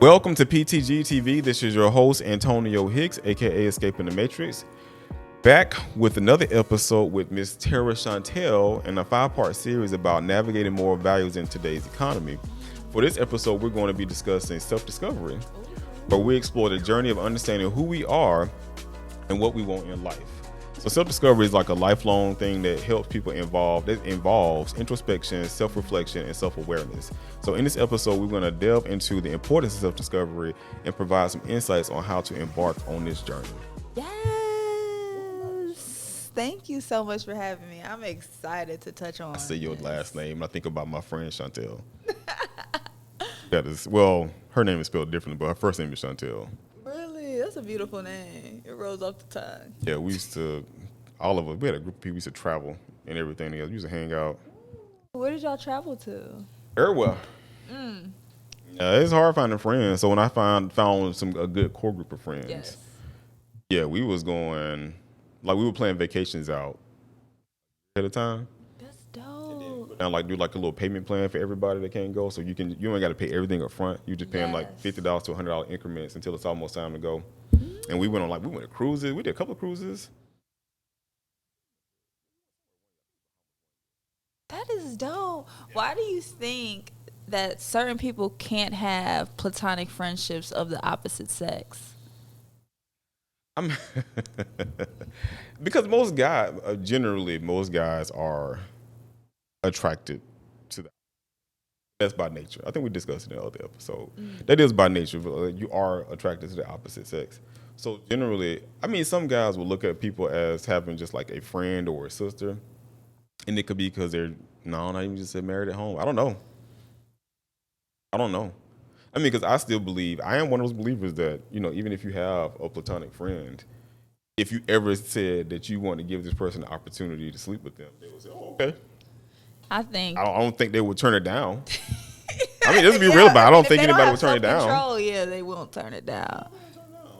Welcome to PTG TV. This is your host, Antonio Hicks, aka Escaping the Matrix. Back with another episode with Miss Tara Chantel in a 5-part series about navigating moral values in today's economy. For this episode, we're going to be discussing self-discovery, where we explore the journey of understanding who we are and what we want in life. So self-discovery is like a lifelong thing that helps people that involves introspection, self-reflection, and self-awareness. So in this episode, we're going to delve into the importance of self-discovery and provide some insights on how to embark on this journey. Yes. Thank you so much for having me. I'm excited to touch on I say your this. last name, and I think about my friend Chantel. Well, her name is spelled differently, but her first name is Chantel. Really? That's a beautiful name. It rolls off the tongue. Yeah, we had a group of people, we used to travel and everything together. We used to hang out. Where did y'all travel to? Everywhere. Yeah, it's hard finding friends. So when I found a good core group of friends, Yes. yeah, we was going, like we were planning vacations out at a time. That's dope. And do like a little payment plan for everybody that can't go. So you ain't got to pay everything up front. You just paying like $50 to $100 increments until it's almost time to go. And we went to cruises. We did a couple of cruises. That is dope. Why do you think that certain people can't have platonic friendships of the opposite sex? Because most guys are attracted to that. That's by nature. I think we discussed it in the other episode. That is by nature. But you are attracted to the opposite sex. So generally, some guys will look at people as having just like a friend or a sister. And it could be because not even just married at home. I don't know. Because I still believe, I am one of those believers that, even if you have a platonic friend, if you ever said that you want to give this person the opportunity to sleep with them, they would say, oh, okay. I don't think they would turn it down. Let's be real about it. I don't think anybody would turn it down. Yeah, they won't turn it down.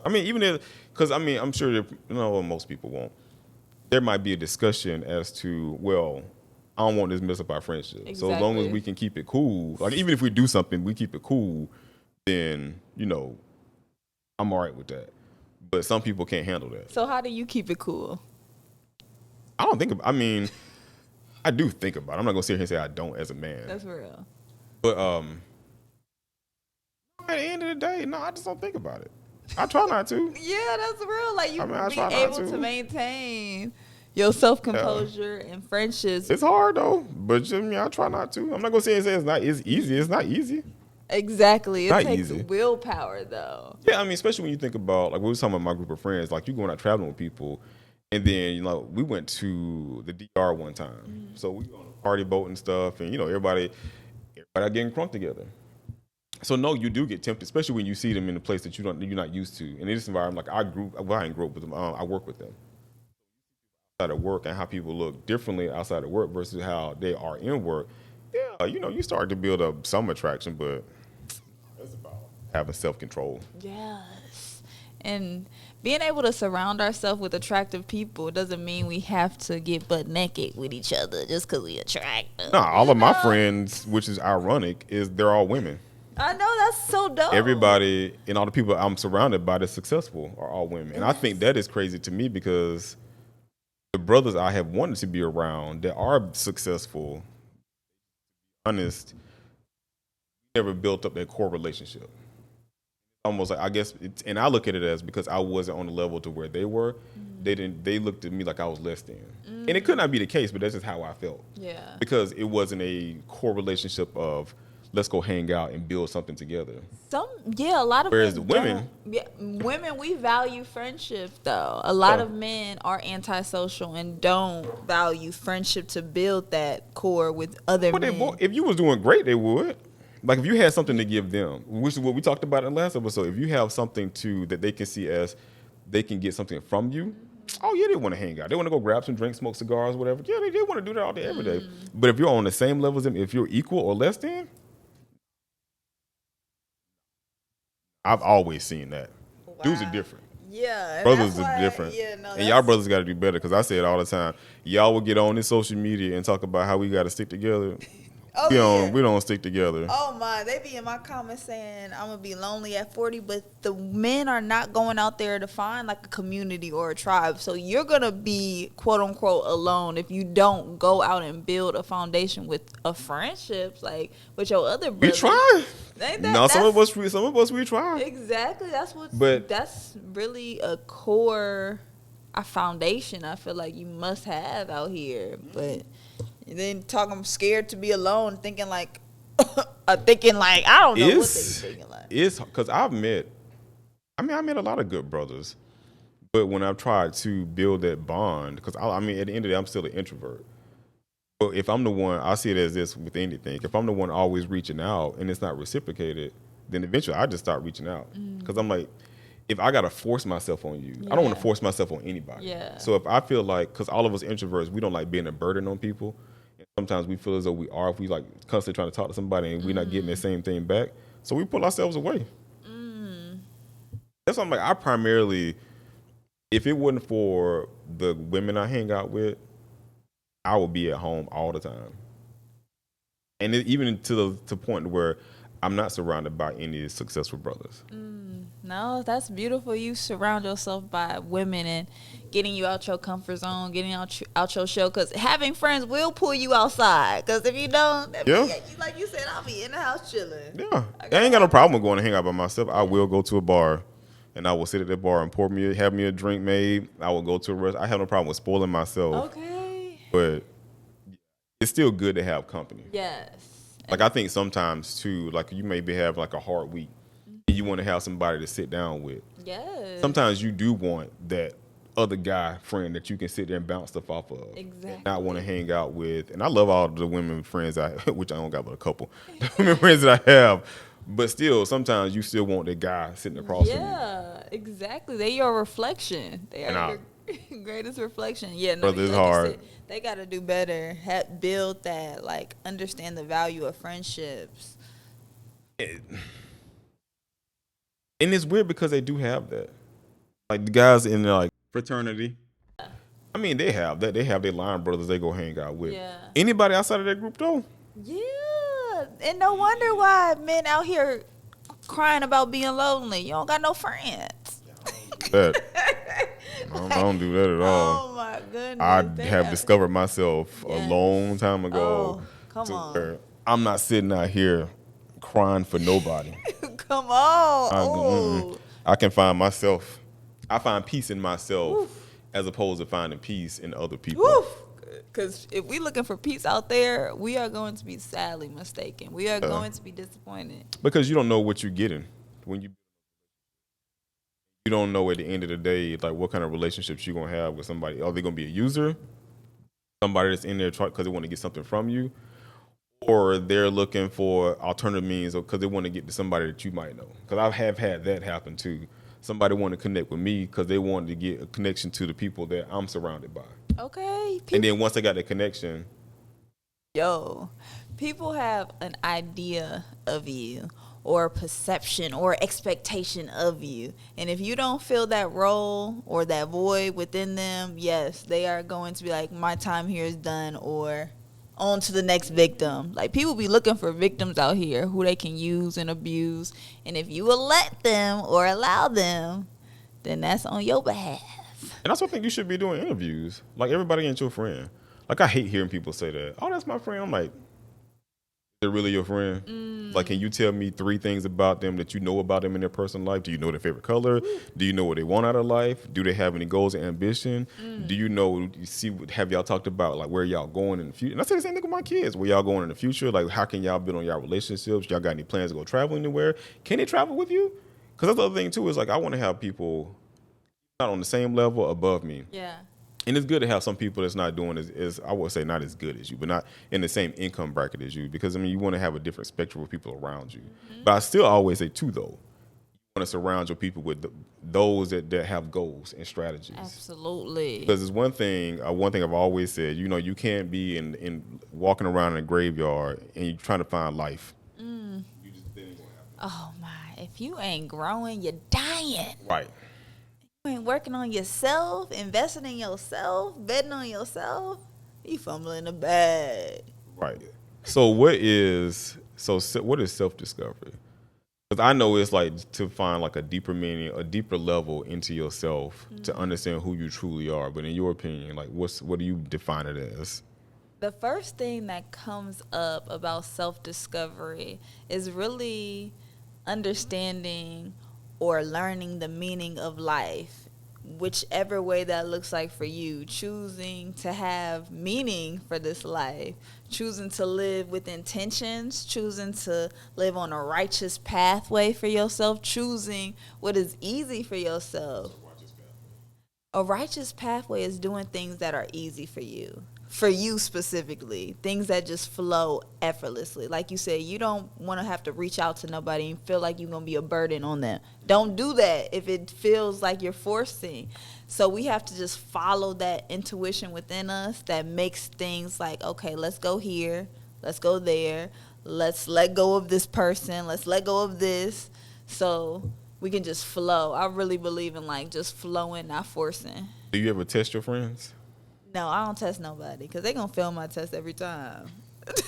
I'm sure most people won't. There might be a discussion as to, well, I don't want this to mess up our friendship. Exactly. So as long as we can keep it cool, like even if we do something, we keep it cool, then, I'm all right with that. But some people can't handle that. So how do you keep it cool? I do think about it. I'm not going to sit here and say I don't as a man. That's real. But at the end of the day, no, I just don't think about it. I try not to. Yeah, that's real. Like you I be try not able to. to maintain your self-composure and friendships. It's hard though, but I try not to. I'm not gonna say it's easy. It's not easy. Exactly. It Not takes easy. willpower though. Yeah, especially when you think about like we were talking about my group of friends, like you going out traveling with people, and then we went to the DR one time, so we on a party boat and stuff, and everybody getting crunk together. So no, you do get tempted, especially when you see them in a place that you're not used to. And in this environment, like I didn't grow up with them. I work with them. Outside of work and how people look differently outside of work versus how they are in work. Yeah, you start to build up some attraction, but it's about having self-control. Yes. And being able to surround ourselves with attractive people doesn't mean we have to get butt naked with each other just because we attractive. No, all of my friends, which is ironic, is they're all women. I know, that's so dope. Everybody and all the people I'm surrounded by that's successful are all women. And I think that is crazy to me because the brothers I have wanted to be around that are successful, honest, never built up that core relationship. Almost like, I guess, and I look at it as because I wasn't on the level to where they were, they looked at me like I was less than. And it could not be the case, but that's just how I felt. Yeah. Because it wasn't a core relationship of, let's go hang out and build something together. A lot of Whereas the women, women, we value friendship though. A lot of men are antisocial and don't value friendship to build that core with other men. If you was doing great, they would. Like if you had something to give them, which is what we talked about in the last episode. If you have something that they can see as they can get something from you, oh yeah, they want to hang out. They want to go grab some drinks, smoke cigars, whatever. Yeah, they want to do that all day, every day. But if you're on the same level as them, if you're equal or less than, I've always seen that. Wow. Dudes are different. Yeah. Brothers are different. Yeah, and y'all brothers got to do better because I say it all the time. Y'all will get on this social media and talk about how we got to stick together. Oh, we don't stick together. Oh my, they be in my comments saying I'm gonna be lonely at 40, but the men are not going out there to find like a community or a tribe. So you're gonna be quote unquote alone if you don't go out and build a foundation with a friendship, like with your other We brothers. try. No, That's some of us we try. exactly. But That's really a core, a foundation. I feel like you must have out here, but. And then I'm scared to be alone, thinking like I don't know what they be thinking like. It's because I met a lot of good brothers, but when I've tried to build that bond, because at the end of the day, I'm still an introvert. But if I'm the one, I see it as this with anything. If I'm the one always reaching out and it's not reciprocated, then eventually I just start reaching out because I'm like, if I gotta force myself on you, I don't want to force myself on anybody. Yeah. So if I feel like, because all of us introverts, we don't like being a burden on people. Sometimes we feel as though we are if we like constantly trying to talk to somebody and we're not getting the same thing back. So we pull ourselves away. That's why I'm like, I primarily, if it wasn't for the women I hang out with, I would be at home all the time. And even to the point where I'm not surrounded by any successful brothers. No, that's beautiful. You surround yourself by women and getting you out your comfort zone, getting out your show. Because having friends will pull you outside. Because if you don't, like you said, I'll be in the house chilling. Yeah, I ain't got no problem with going to hang out by myself. I will go to a bar, and I will sit at that bar and have me a drink made. I will go to a restaurant. I have no problem with spoiling myself. Okay. But it's still good to have company. Yes. Like I think sometimes too, like you maybe have like a hard week. You want to have somebody to sit down with. Yes. Sometimes you do want that other guy friend that you can sit there and bounce stuff off of. Exactly. And not want to hang out with. And I love all the women friends which I don't got but a couple. The women friends that I have. But still, sometimes you still want that guy sitting across from you. Yeah, exactly. They your reflection. They are your greatest reflection. Yeah, no, brother, it's hard. Said, they got to do better. Build that, like, understand the value of friendships. And it's weird because they do have that. Like the guys in their like fraternity. I mean, they have that. They have their line brothers they go hang out with. Yeah. Anybody outside of that group though? Yeah. And no wonder why men out here crying about being lonely. You don't got no friends. I don't do that at all. Oh my goodness. I have discovered myself a long time ago. Oh, come on. I'm not sitting out here crying for nobody. Come on. I can find myself. I find peace in myself as opposed to finding peace in other people. Because if we're looking for peace out there, we are going to be sadly mistaken. We are going to be disappointed. Because you don't know what you're getting when you don't know at the end of the day like what kind of relationships you're gonna have with somebody. Are they gonna be a user? Somebody that's in there because they want to get something from you? Or they're looking for alternative means because they want to get to somebody that you might know. Because I have had that happen too. Somebody wanted to connect with me because they wanted to get a connection to the people that I'm surrounded by. Okay. And then once I got the connection. People have an idea of you or a perception or expectation of you. And if you don't fill that role or that void within them, yes, they are going to be like, my time here is done, or on to the next victim. Like, people be looking for victims out here who they can use and abuse. And if you will let them or allow them, then that's on your behalf. And that's what I think you should be doing interviews. Like, everybody ain't your friend. Like, I hate hearing people say that. Oh, that's my friend. I'm like, they're really your friend? Like, can you tell me 3 things about them that you know about them in their personal life? Do you know their favorite color? Do you know what they want out of life? Do they have any goals and ambition? Do you know, have y'all talked about, like, where y'all going in the future? And I say the same thing with my kids. Where y'all going in the future? Like, how can y'all build on y'all relationships? Y'all got any plans to go travel anywhere? Can they travel with you? Because that's the other thing, too, is, like, I want to have people not on the same level above me. Yeah. And it's good to have some people that's not doing as I would say, not as good as you, but not in the same income bracket as you. Because, I mean, you want to have a different spectrum of people around you. But I still always say, too, though, you want to surround your people with those that have goals and strategies. Absolutely. Because it's one thing I've always said, you know, you can't be in walking around in a graveyard and you're trying to find life. You just, that ain't gonna happen. Oh, my. If you ain't growing, you're dying. Right. You ain't working on yourself, investing in yourself, betting on yourself, you fumbling the bag. Right. So what is self-discovery? Because I know it's like to find like a deeper meaning, a deeper level into yourself to understand who you truly are. But in your opinion, like what do you define it as? The first thing that comes up about self discovery is really understanding or learning the meaning of life, whichever way that looks like for you. Choosing to have meaning for this life, choosing to live with intentions, choosing to live on a righteous pathway for yourself, choosing what is easy for yourself. A righteous pathway is doing things that are easy for you specifically, things that just flow effortlessly. Like you said, you don't want to have to reach out to nobody and feel like you're going to be a burden on them. Don't do that if it feels like you're forcing. So we have to just follow that intuition within us that makes things like, okay, let's go here, let's go there, let's let go of this person, let's let go of this. So we can just flow. I really believe in like just flowing, not forcing. Do you ever test your friends? No, I don't test nobody because they gonna fail my test every time. That's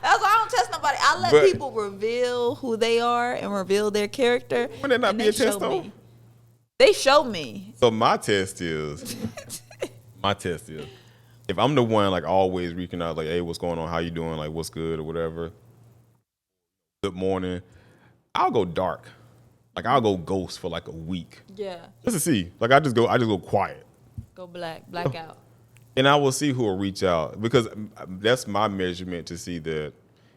why I don't test nobody. I let people reveal who they are and reveal their character. Would that not be a test though? They show me. So my test is if I'm the one like always reaching out like, hey, what's going on? How you doing? Like, what's good or whatever. Good morning. I'll go dark. Like I'll go ghost for like a week. Yeah. Just to see. Like I just go quiet. Go black out. And I will see who will reach out because that's my measurement to see that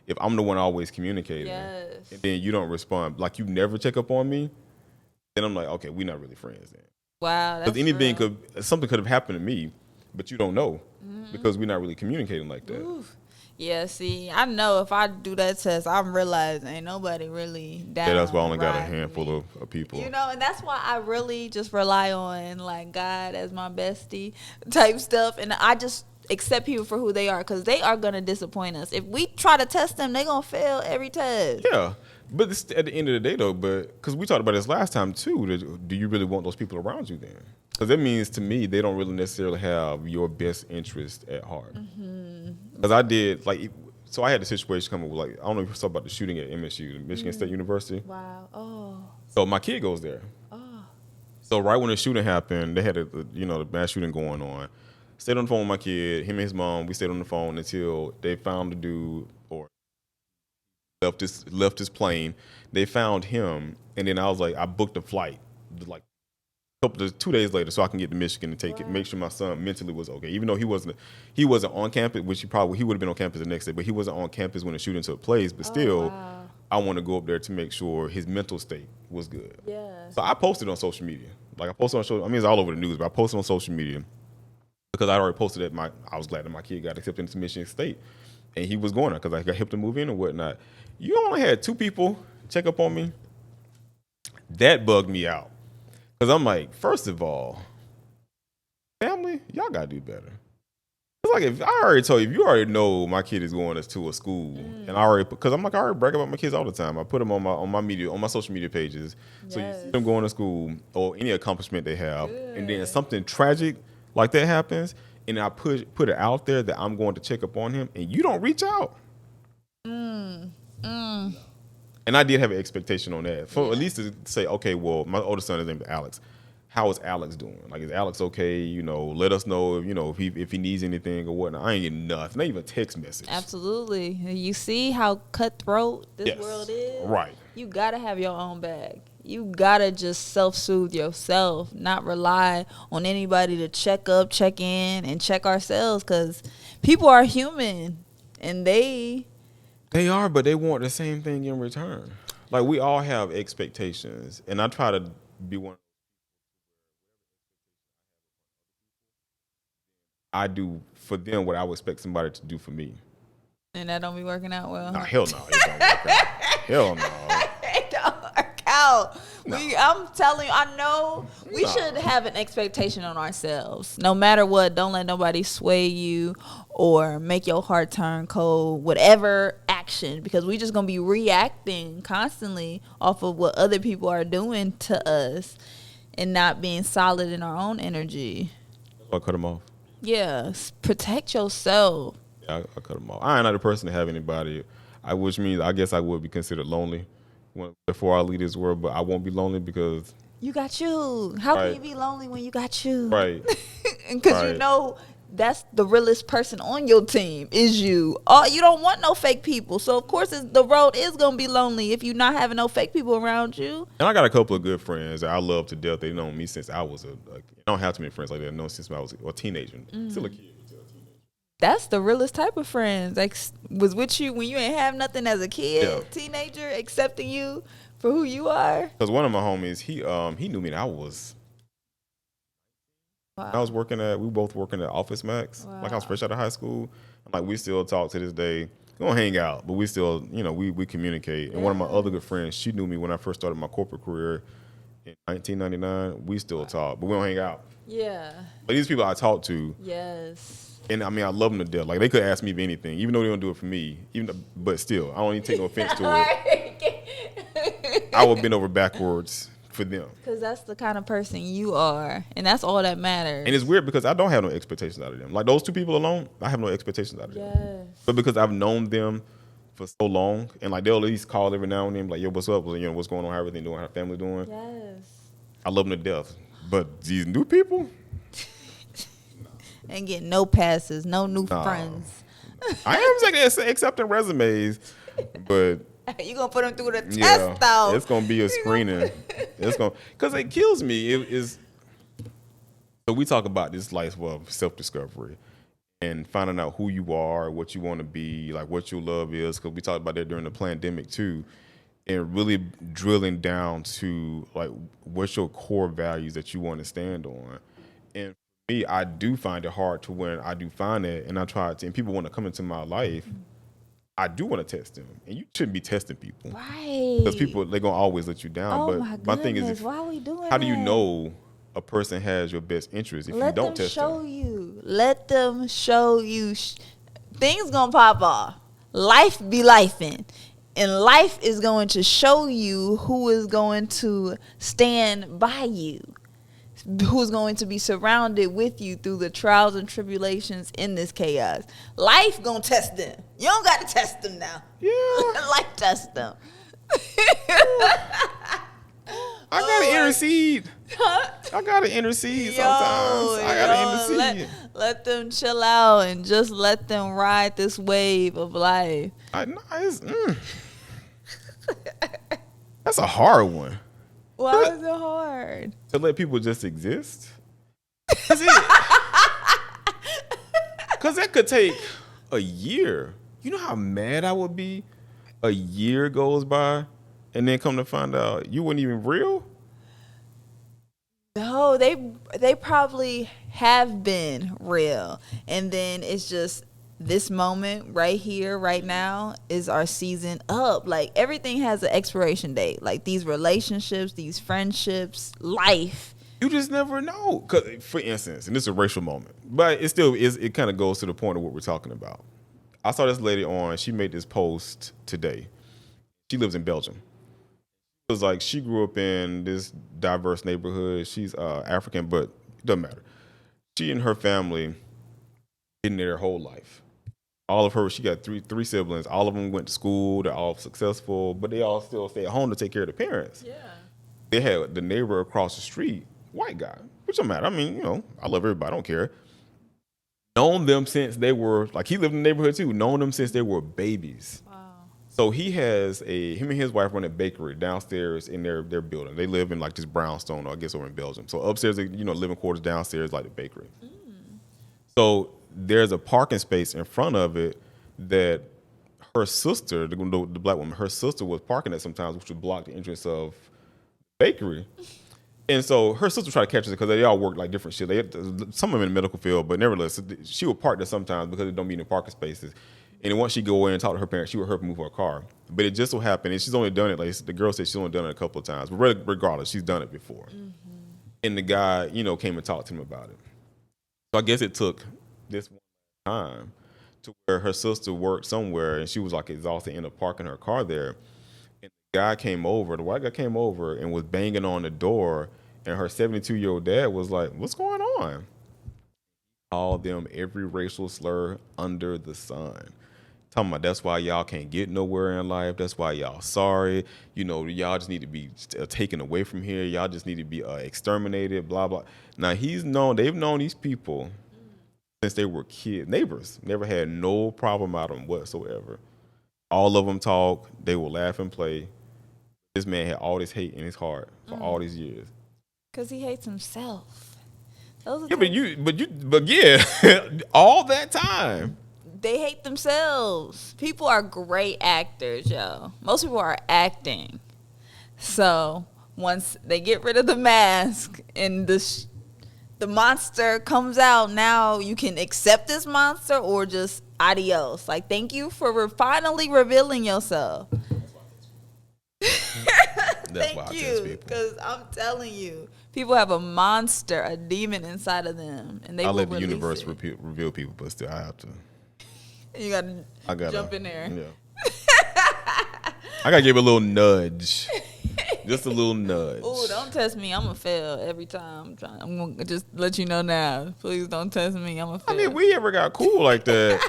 if I'm the one always communicating, yes, and then you don't respond, like you never check up on me, then I'm like, okay, we're not really friends then. Wow, that's because something could have happened to me, but you don't know because we're not really communicating like that. Oof. Yeah, see, I know if I do that test, I'm realizing ain't nobody really down. Yeah, that's why I only got a handful of people. You know, and that's why I really just rely on like God as my bestie type stuff, and I just accept people for who they are because they are gonna disappoint us. If we try to test them, they gonna fail every test. Yeah, but it's at the end of the day though, because we talked about this last time too, do you really want those people around you then? Because that means to me they don't really necessarily have your best interest at heart. Because I did so I had a situation coming with like I don't know if you saw about the shooting at MSU, Michigan State University. Wow. Oh. So my kid goes there. Oh. So right when the shooting happened, they had the mass shooting going on. Stayed on the phone with my kid, him and his mom. We stayed on the phone until they found the dude or left his plane. They found him, and then I was like, I booked a flight like 2 days later so I can get to Michigan and take it, make sure my son mentally was okay. Even though he wasn't on campus, which he would have been on campus the next day, but he wasn't on campus when the shooting took place. But still, wow. I want to go up there to make sure his mental state was good. Yeah. So I posted on social media. Like I posted on social. I mean, it's all over the news, but I posted on social media because I already posted that I was glad that my kid got accepted into Michigan State, and he was going there because I helped him move in and whatnot. You only had 2 people check up on me. That bugged me out. Because I'm like, first of all, family, y'all got to do better. It's like if I already told you, if you already know my kid is going to a school, and I already brag about my kids all the time. I put them on my social media pages. Yes. So you see them going to school or any accomplishment they have, and then something tragic like that happens, and I put it out there that I'm going to check up on him, and you don't reach out. And I did have an expectation on that. For at least to say, okay, well, my oldest son is named Alex. How is Alex doing? Like, is Alex okay? You know, let us know if he needs anything or whatnot. I ain't getting nothing. Not even a text message. Absolutely. You see how cutthroat this world is? Right. You got to have your own bag. You got to just self-soothe yourself, not rely on anybody to check in, and check ourselves because people are human, and they are, but they want the same thing in return. Like, we all have expectations, and I try to be one. I do for them what I would expect somebody to do for me. And that don't be working out well? Nah, hell no. It don't work out. Hell no. It don't work out. No. I'm telling you, I know we should have an expectation on ourselves. No matter what, don't let nobody sway you or make your heart turn cold, whatever action, because we just going to be reacting constantly off of what other people are doing to us and not being solid in our own energy. I'll cut them off. Yeah, protect yourself. I cut them off. I ain't not the person to have anybody. Which means I guess I would be considered lonely before I leave this world, but I won't be lonely because You got you. How can right, you be lonely when you got you? right, Because you right. know that's the realest person on your team is you. Oh, you don't want no fake people. So of course the road is gonna be lonely if you're not having no fake people around you. And I got a couple of good friends that I love to death. They've known me since I was I don't have too many friends like that. I've known since I was a teenager. Still a kid. That's the realest type of friends. Like was with you when you ain't have nothing as a kid, Yeah. teenager, accepting you for who you are. Because one of my homies, he knew me. I was working we were both working at Office Max. Wow. Like I was fresh out of high school. Like we still talk to this day. We don't hang out, but we still, we communicate. And one of my other good friends, she knew me when I first started my corporate career in 1999. We still talk, but we don't hang out. Yeah. But these people I talk to, Yes. and I mean, I love them to death. Like they could ask me anything, even though they don't do it for me. But still, I don't even take no offense to it. I would bend over backwards for them. Because that's the kind of person you are, and that's all that matters. And it's weird because I don't have no expectations out of them. Like those two people alone, I have no expectations out of them. Yes. But because I've known them for so long, and like they'll at least call every now and then, like, yo, what's up? What's going on? How everything doing? How family doing? Yes. I love them to death. But these new people, Ain't getting no passes, no new Nah. friends. I am accepting resumes, but You gonna put them through the yeah, test though. it's gonna be a screening. Because it kills me. It is. So we talk about this life of self-discovery and finding out who you are, what you want to be, like what your love is. Because we talked about that during the pandemic too, and really drilling down to like what's your core values that you want to stand on. And for me, I do find it hard to when I do find it, and I try to, and people want to come into my life. I do want to test them, and you shouldn't be testing people, Right. because people they're gonna always let you down. Oh but my goodness, thing is, why are we doing how do you that? know a person has your best interest if you Let don't them test show them? you. Let them show you. Things gonna pop off. Life be lifing. And life is going to show you who is going to stand by you, who's going to be surrounded with you through the trials and tribulations in this chaos. Life gonna test them. You don't got to test them now. Yeah. Life test them. I gotta intercede. I gotta intercede sometimes. I gotta intercede. Let them chill out and just let them ride this wave of life. That's a hard one. Why is it hard? To let people just exist? Because that could take a year. You know how mad I would be? A year goes by, and then come to find out you weren't even real? No, they probably have been real. And then it's just this moment right here, right now is our season up. Like everything has an expiration date. Like these relationships, these friendships, life. You just never know. 'Cause, for instance, and this is a racial moment, but it still is. It kind of goes to the point of what we're talking about. I saw this lady on. She made this post today. She lives in Belgium. It was like she grew up in this diverse neighborhood. She's African, but it doesn't matter. She and her family been there their whole life. All of her, she got three siblings. All of them went to school. They're all successful, but they all still stay at home to take care of their parents. Yeah. They had the neighbor across the street, white guy, which don't matter. I mean, I love everybody. I don't care. Known them since they were, like, he lived in the neighborhood too. Known them since they were babies. Wow. So him and his wife run a bakery downstairs in their building. They live in like this brownstone, or I guess over in Belgium. So upstairs, living quarters, downstairs like the bakery. So there's a parking space in front of it that her sister, the black woman, her sister was parking at sometimes, which would block the entrance of the bakery. And so her sister tried to catch us because they all work like different shit. Some of them in the medical field, but nevertheless, she would park there sometimes because they don't meet in parking spaces. And then once she go in and talk to her parents, she would help her move her car. But it just so happened, and she's only done it, like the girl said she's only done it a couple of times. But regardless, she's done it before. Mm-hmm. And the guy, came and talked to him about it. So I guess it took this one time to where her sister worked somewhere and she was like exhausted, ended up parking her car there. And the white guy came over and was banging on the door, and her 72-year-old dad was like, "What's going on?" Call them every racial slur under the sun. Talking about that's why y'all can't get nowhere in life. That's why y'all sorry. Y'all just need to be taken away from here. Y'all just need to be exterminated. Blah blah. Now they've known these people since they were kids, neighbors. Never had no problem out of them whatsoever. All of them talk. They will laugh and play. This man had all this hate in his heart for all these years. Cause he hates himself. Those are But yeah, all that time. They hate themselves. People are great actors, yo. Most people are acting. So once they get rid of the mask and the monster comes out, now you can accept this monster or just adios. Like, thank you for finally revealing yourself. Thank you, because I'm telling you, people have a monster, a demon inside of them, and I let the universe reveal people, but still, I have to. You gotta jump in there. Yeah. I gotta give it a little nudge, just a little nudge. Oh, don't test me. I'm gonna fail every time. I'm gonna just let you know now. Please don't test me. I'm gonna fail. I mean, we ever got cool like that?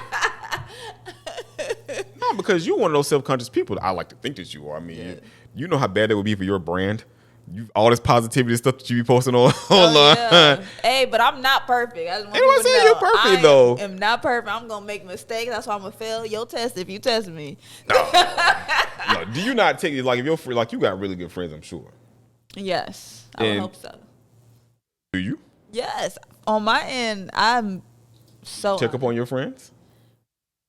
No, because you're one of those self-conscious people. I like to think that you are. I mean, yeah. You know how bad it would be for your brand. All this positivity stuff that you be posting online. Yeah. Hey, but I'm not perfect. I just want to say you're perfect, though. I'm not perfect. I'm gonna make mistakes. That's why I'm gonna fail your test if you test me. No, do you not take it like if you're free? Like, you got really good friends, I'm sure. Yes, I would hope so. Do you? Yes, on my end, I'm so check up on your friends.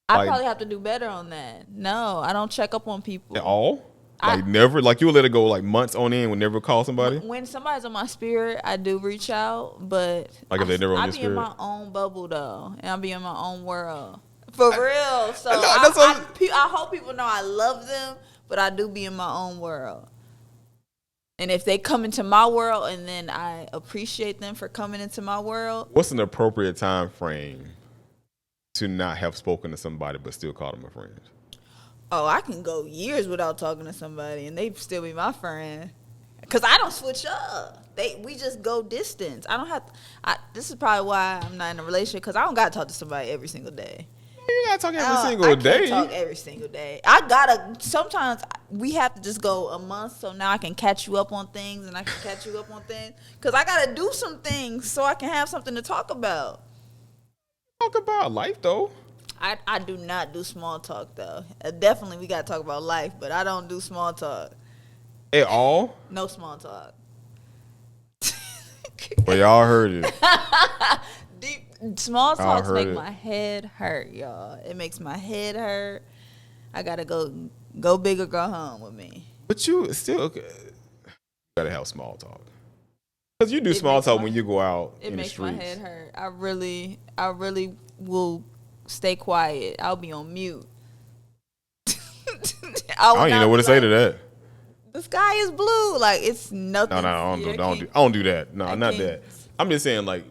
I probably have to do better on that. No, I don't check up on people at all. Like, never? Like, you'll let it go, like, months on end, would never call somebody? When somebody's on my spirit, I do reach out, but like if they're never on your spirit? I be in my own bubble, though, and I be in my own world. For real. So I hope people know I love them, but I do be in my own world. And if they come into my world, and then I appreciate them for coming into my world. What's an appropriate time frame to not have spoken to somebody but still call them a friend? Oh, I can go years without talking to somebody and they still be my friend. Because I don't switch up. We just go distance. I don't have to. This is probably why I'm not in a relationship, because I don't got to talk to somebody every single day. You got to talk every single day. I can't talk every single day. Sometimes we have to just go a month, so now I can catch you up on things and I can catch you up on things. Because I got to do some things so I can have something to talk about. Talk about life, though. I do not do small talk, though. Definitely we got to talk about life, but I don't do small talk. At all? No small talk. Well, y'all heard it. Small talks make my head hurt, y'all. It makes my head hurt. I got to go big or go home with me. But you still got to have small talk. Because you do small talk when you go out in the streets. It makes my head hurt. I really will stay quiet. I'll be on mute. I don't even know what to say to that. The sky is blue. Like, it's nothing. No, I don't do that. No, not that. I'm just saying, like,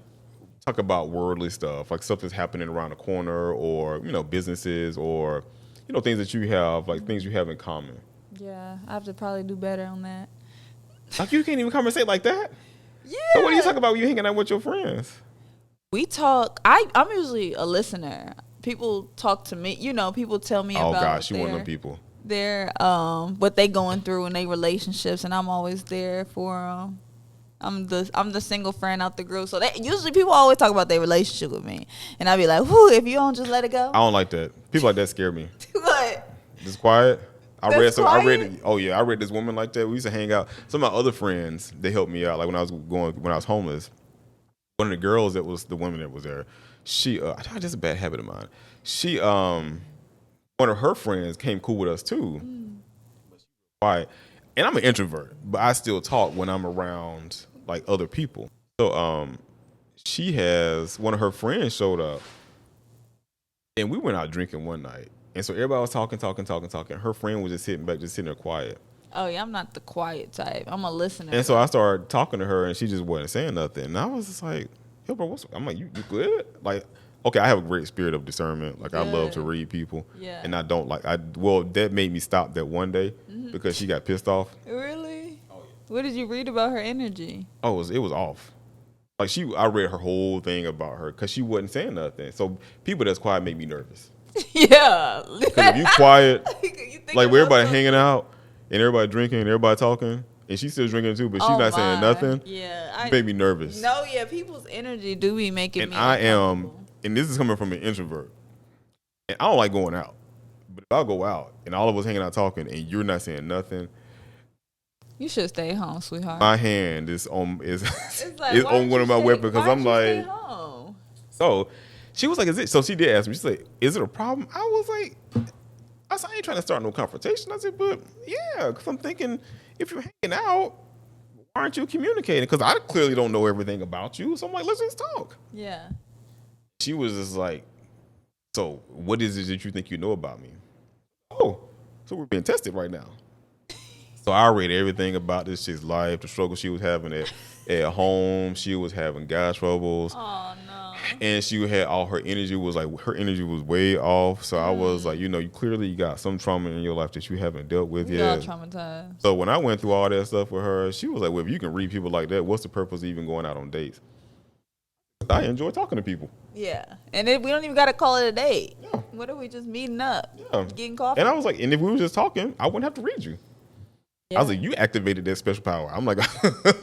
talk about worldly stuff, like stuff that's happening around the corner, or, businesses, or, things that you have, like things you have in common. Yeah, I have to probably do better on that. Like, you can't even conversate like that? Yeah. So what do you talk about when you hanging out with your friends? We talk. I'm usually a listener. People talk to me. People tell me about. Oh gosh, you one of them people. What they going through in their relationships, and I'm always there for them. I'm the single friend out the group. So usually people always talk about their relationship with me, and I be like, "Whoo! If you don't just let it go." I don't like that. People like that scare me. What? Just quiet. I read this woman like that. We used to hang out. Some of my other friends, they helped me out. Like when I was homeless. One of the girls that was the woman that was there, she just a bad habit of mine. She one of her friends came cool with us too. Quiet. And I'm an introvert, but I still talk when I'm around like other people. So she has one of her friends showed up, and we went out drinking one night. And so everybody was talking. Her friend was just sitting there quiet. Oh, yeah, I'm not the quiet type. I'm a listener. And so I started talking to her, and she just wasn't saying nothing. And I was just like, yo, bro, I'm like, you good? Like, okay, I have a great spirit of discernment. Like, I love to read people. Yeah. And I don't that made me stop that one day because she got pissed off. Really? Oh, yeah. What did you read about her energy? Oh, it was off. Like I read her whole thing about her because she wasn't saying nothing. So people that's quiet make me nervous. Yeah. Because if you quiet, You thinking like where about everybody something? hanging out and everybody drinking and everybody talking, and she's still drinking too, but she's Oh not saying my. nothing, Yeah. you make me nervous. No, yeah, people's energy do be making And me I am, uncomfortable. and this is coming from an introvert, and I don't like going out. But if I go out and all of us hanging out talking and you're not saying nothing, You should stay home, sweetheart. my hand is on It's like, is on one of my weapons because why I'm don't you stay like, home? so she was like, is it? So she did ask me, she's like, is it a problem? I was like, I said, I ain't trying to start no confrontation. I said, but yeah, because I'm thinking if you're hanging out, why aren't you communicating? Because I clearly don't know everything about you. So I'm like, let's just talk. Yeah. She was just like, so what is it that you think you know about me? Oh, so we're being tested right now. So I read everything about this chick's life, the struggle she was having at home. She was having guy troubles. Oh no. And she had all her energy was like, her energy was way off. So I was like, you clearly got some trauma in your life that you haven't dealt with We all yet. traumatized. So when I went through all that stuff with her, she was like, well, if you can read people like that, what's the purpose of even going out on dates? I enjoy talking to people. Yeah. And we don't even got to call it a date. Yeah. What if we just meeting up? Yeah. Getting coffee? And I was like, and if we were just talking, I wouldn't have to read you. Yeah. I was like, you activated that special power. I'm like,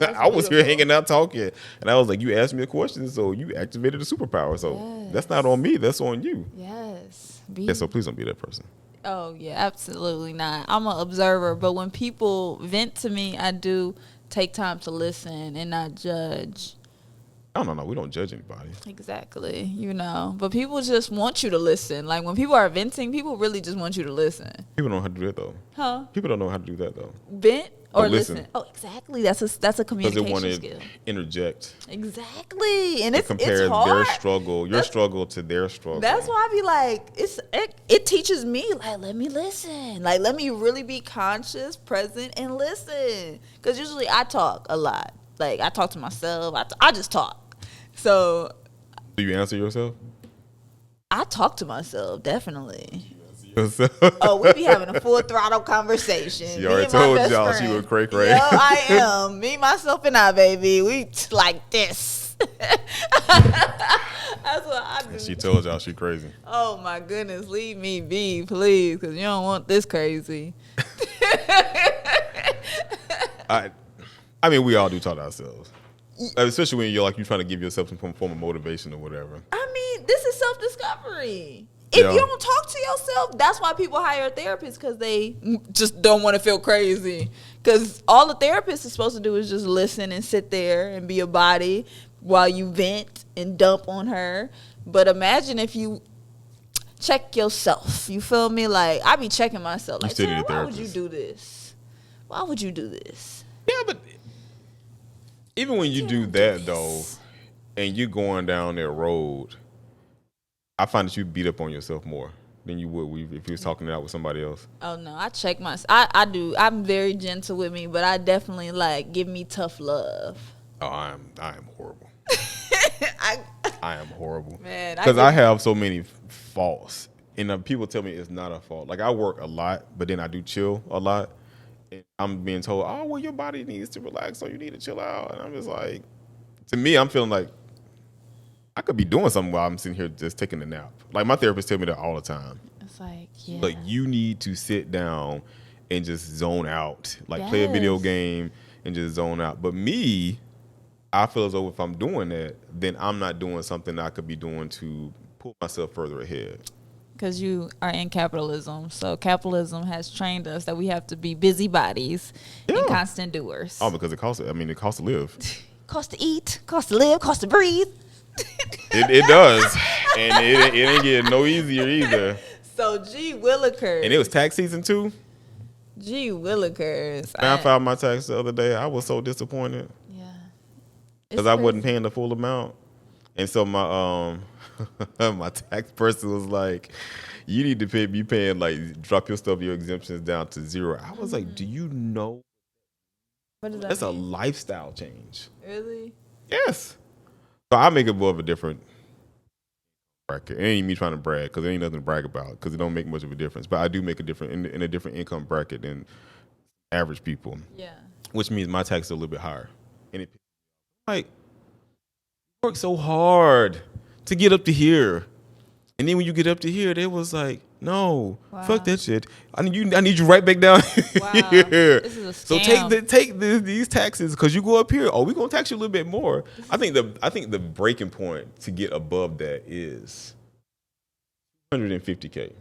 I was here hanging out talking. And I was like, you asked me a question, so you activated a superpower. So that's not on me. That's on you. Yes. Yeah, so please don't be that person. Oh, yeah, absolutely not. I'm an observer. But when people vent to me, I do take time to listen and not judge. No. We don't judge anybody. Exactly. But people just want you to listen. Like when people are venting, people really just want you to listen. People don't know how to do that though. Huh? People don't know how to do that though. Vent or listen. Oh, exactly. That's a communication because they skill. Want to interject. Exactly. And it's hard. Their struggle, your struggle to their struggle. That's why I be like, it teaches me, like, let me listen. Like, let me really be conscious, present, and listen. Because usually I talk a lot. Like, I talk to myself. I just talk. So. Do you answer yourself? I talk to myself, definitely. Yourself? Oh, we be having a full throttle conveation. She already told y'all she was cray cray. Yo, I am. Me, myself, and I, baby. We like this. That's what I do. She told y'all she crazy. Oh my goodness, leave me be, please, because you don't want this crazy. I mean, we all do talk to ourselves, especially when you're trying to give yourself some form of motivation or whatever. I mean, this is self-discovery. If you don't talk to yourself, that's why people hire a therapist, because they just don't want to feel crazy. Because all the therapist is supposed to do is just listen and sit there and be a body while you vent and dump on her. But imagine if you check yourself. You feel me? Like, I be checking myself. Like, Tara, why would you do this? Why would you do this? Yeah, but even when you do that, though, and you're going down that road, I find that you beat up on yourself more than you would if you was talking it out with somebody else. Oh, no. I check myself. I do. I'm very gentle with me, but I definitely, give me tough love. Oh, I am horrible. I am horrible. Man, because I have so many faults, and people tell me it's not a fault. Like, I work a lot, but then I do chill a lot. And I'm being told, oh, well, your body needs to relax, so you need to chill out. And I'm just like, to me, I'm feeling like I could be doing something while I'm sitting here just taking a nap. Like, my therapist tell me that all the time. It's like, yeah. Like, you need to sit down and just zone out. Like, play a video game and just zone out. But me, I feel as though if I'm doing that, then I'm not doing something I could be doing to pull myself further ahead. Because you are in capitalism. So capitalism has trained us that we have to be busybodies and constant doers. Oh, because it costs to live. Costs to eat, costs to live, costs to breathe. It does. And it ain't getting no easier either. So, gee willikers. And it was tax season too. Gee willikers. I filed my tax the other day. I was so disappointed. Yeah. Because I wasn't paying the full amount. And so my my tax person was like, you need to be paying, drop your exemptions down to 0. I was like, do you know? What does that That's mean? a lifestyle change. Really? Yes. So I make it more of a different bracket. It ain't me trying to brag, because there ain't nothing to brag about, because it don't make much of a difference. But I do make a different in a different income bracket than average people. Yeah. Which means my tax is a little bit higher. And it worked so hard to get up to here. And then when you get up to here, they was like, no, fuck that shit. I need you right back down here. This is a So scam. take these taxes because you go up here. Oh, we gonna tax you a little bit more. I think the breaking point to get above that is 150K.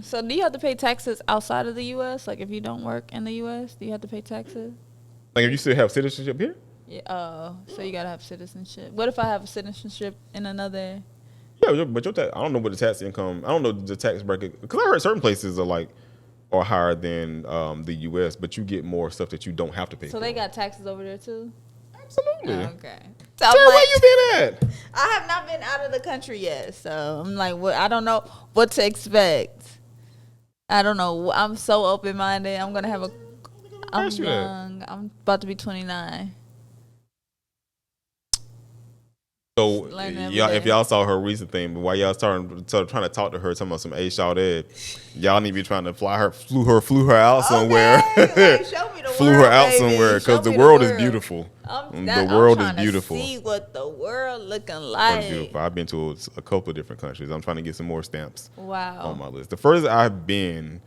So do you have to pay taxes outside of the U.S.? Like if you don't work in the U.S., do you have to pay taxes? Like if you still have citizenship here? Yeah. Oh, so you gotta have citizenship. What if I have a citizenship in another? Yeah, but your tax, I don't know what the tax income. I don't know the tax bracket because I heard certain places are higher than the U.S., but you get more stuff that you don't have to pay. So for. they got taxes over there too. Absolutely. Oh, okay. So Sarah, where you been at? I have not been out of the country yet, so I'm like, what? I don't know what to expect. I don't know. I'm so open minded. I'm gonna have a. I'm young. I'm about to be 29. So if y'all saw her recent thing, but while y'all trying to talk to her, talking about some shout out, y'all need to be trying to flew her out somewhere. Like, show me the flew world, her out baby. somewhere because the Show me world is beautiful. The world is beautiful. See what the world looking like. Beautiful. I've been to a couple of different countries. I'm trying to get some more stamps. Wow. On my list. The furthest I've been,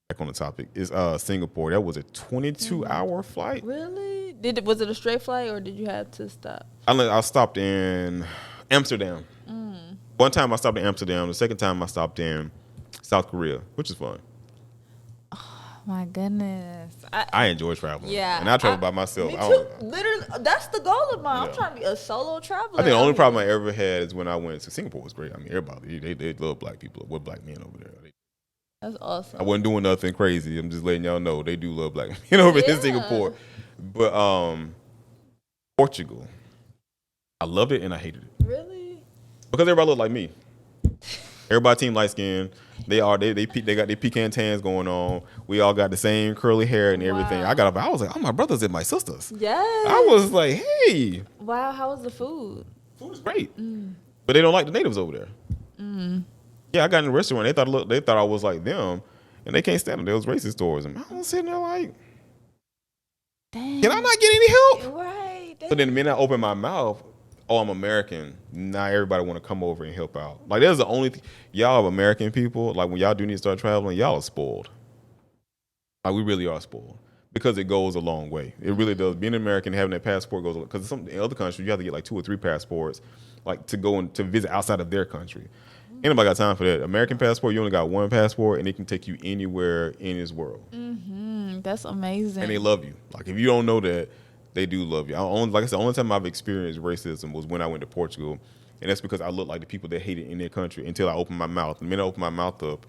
back on the topic, is Singapore. That was a 22-hour flight. Really? Was it a straight flight or did you have to stop? I stopped in Amsterdam. One time I stopped in Amsterdam. The second time I stopped in South Korea, which is fun. Oh my goodness. I enjoy traveling. Yeah. And I travel by myself. Me too. Literally, that's the goal of mine. Yeah. I'm trying to be a solo traveler. I think the only problem I ever had is when I went to Singapore. Was great. I mean, everybody, they love black people. With black men over there. That's awesome. I wasn't doing nothing crazy. I'm just letting y'all know they do love black men over in Singapore. But Portugal, I loved it and I hated it. Really? Because everybody looked like me. Everybody team light skin. They got their pecan tans going on. We all got the same curly hair and everything. Wow. I was like, oh, my brothers and my sisters. Yes. I was like, hey. Wow, how was the food? Food is great. But they don't like the natives over there. Yeah, I got in the restaurant. They thought I was like them, and they can't stand them. They was racist towards them. I was sitting there like, dang. Can I not get any help? Right. So then the minute I open my mouth, oh, I'm American. Now everybody want to come over and help out. Like that's the only y'all American people. Like when y'all do need to start traveling, y'all are spoiled. Like we really are spoiled because it goes a long way. It really does. Being an American, having that passport goes because in other countries you have to get like 2 or 3 passports, like to go and to visit outside of their country. Ain't nobody got time for that. American passport, you only got 1 passport, and it can take you anywhere in this world. That's amazing. And they love you. Like if you don't know that, they do love you. Like I said, the only time I've experienced racism was when I went to Portugal, and that's because I looked like the people that hated in their country until I opened my mouth. The minute I opened my mouth up,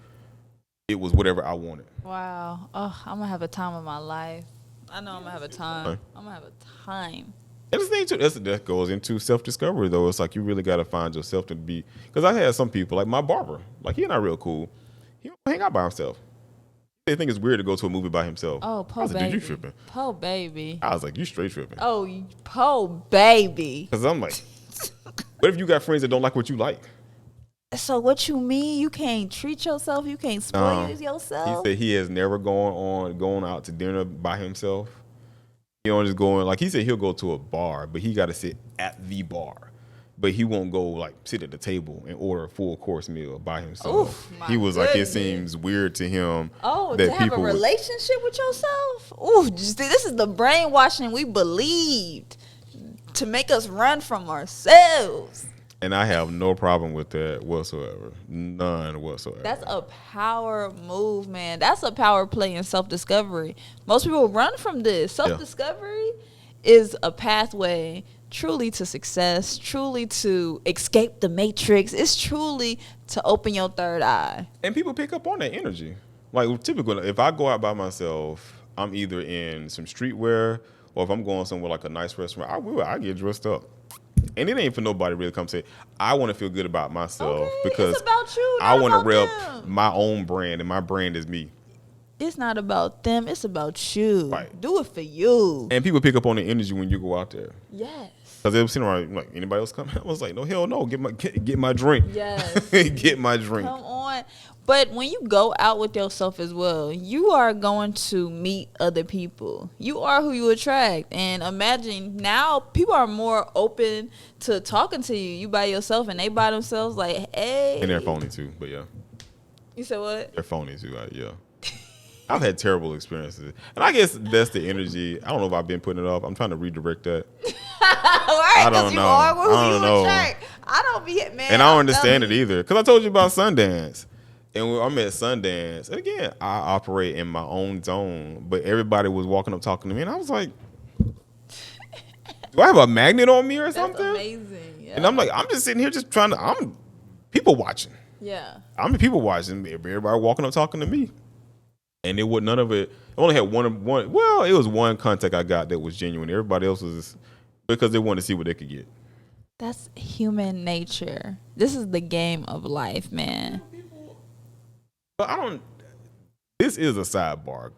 it was whatever I wanted. Wow. Oh, I'm gonna have a time of my life. I know I'm gonna have a time. Right. I'm gonna have a time. And the thing too, that goes into self-discovery though. It's like you really got to find yourself to be. Because I had some people like my barber, like he's not real cool. He don't hang out by himself. They think it's weird to go to a movie by himself. Oh, po baby. Dude, you tripping? Po baby. I was like, you straight tripping? Oh, po baby. Because I'm like, what if you got friends that don't like what you like? So what you mean? You can't treat yourself? You can't spoil yourself? He said he has never gone out to dinner by himself. He don't just go in, like he said he'll go to a bar, but he got to sit at the bar. But he won't go like sit at the table and order a full course meal by himself. Oof, he was like, it seems weird to him. Oh, that to have a relationship with yourself? Ooh, this is the brainwashing we believed to make us run from ourselves. And I have no problem with that whatsoever. None whatsoever. That's a power move, man. That's a power play in self-discovery. Most people run from this. Self-discovery is a pathway truly to success, truly to escape the matrix. It's truly to open your third eye. And people pick up on that energy. Like typically, if I go out by myself, I'm either in some streetwear or if I'm going somewhere like a nice restaurant, I get dressed up. And it ain't for nobody really come say, I want to feel good about myself because it's about you, I want to rep them. my own brand, and my brand is me. It's not about them. It's about you. Right. Do it for you. And people pick up on the energy when you go out there. Yes. Because they were sitting around like, anybody else coming? I was like, no, hell no. Get my drink. Yes. Get my drink. Come on. But when you go out with yourself as well, you are going to meet other people. You are who you attract. And imagine now people are more open to talking to you. You by yourself and they by themselves like, hey. And they're phony too, but yeah. You said what? They're phony too, yeah. I've had terrible experiences. And I guess that's the energy. I don't know if I've been putting it off. I'm trying to redirect that. Right, I don't know. I don't know. I don't be man. And I don't understand it either. Because I told you about Sundance. And when I'm at Sundance, and again, I operate in my own zone, but everybody was walking up talking to me, and I was like, do I have a magnet on me or something? That's amazing. Yeah. And I'm like, I'm just sitting here just I'm people watching. Yeah. I'm people watching. Everybody walking up talking to me. And it was none of it. I only had one. Well, it was one contact I got that was genuine. Everybody else was because they wanted to see what they could get. That's human nature. This is the game of life, man. But I don't. This is a sidebar.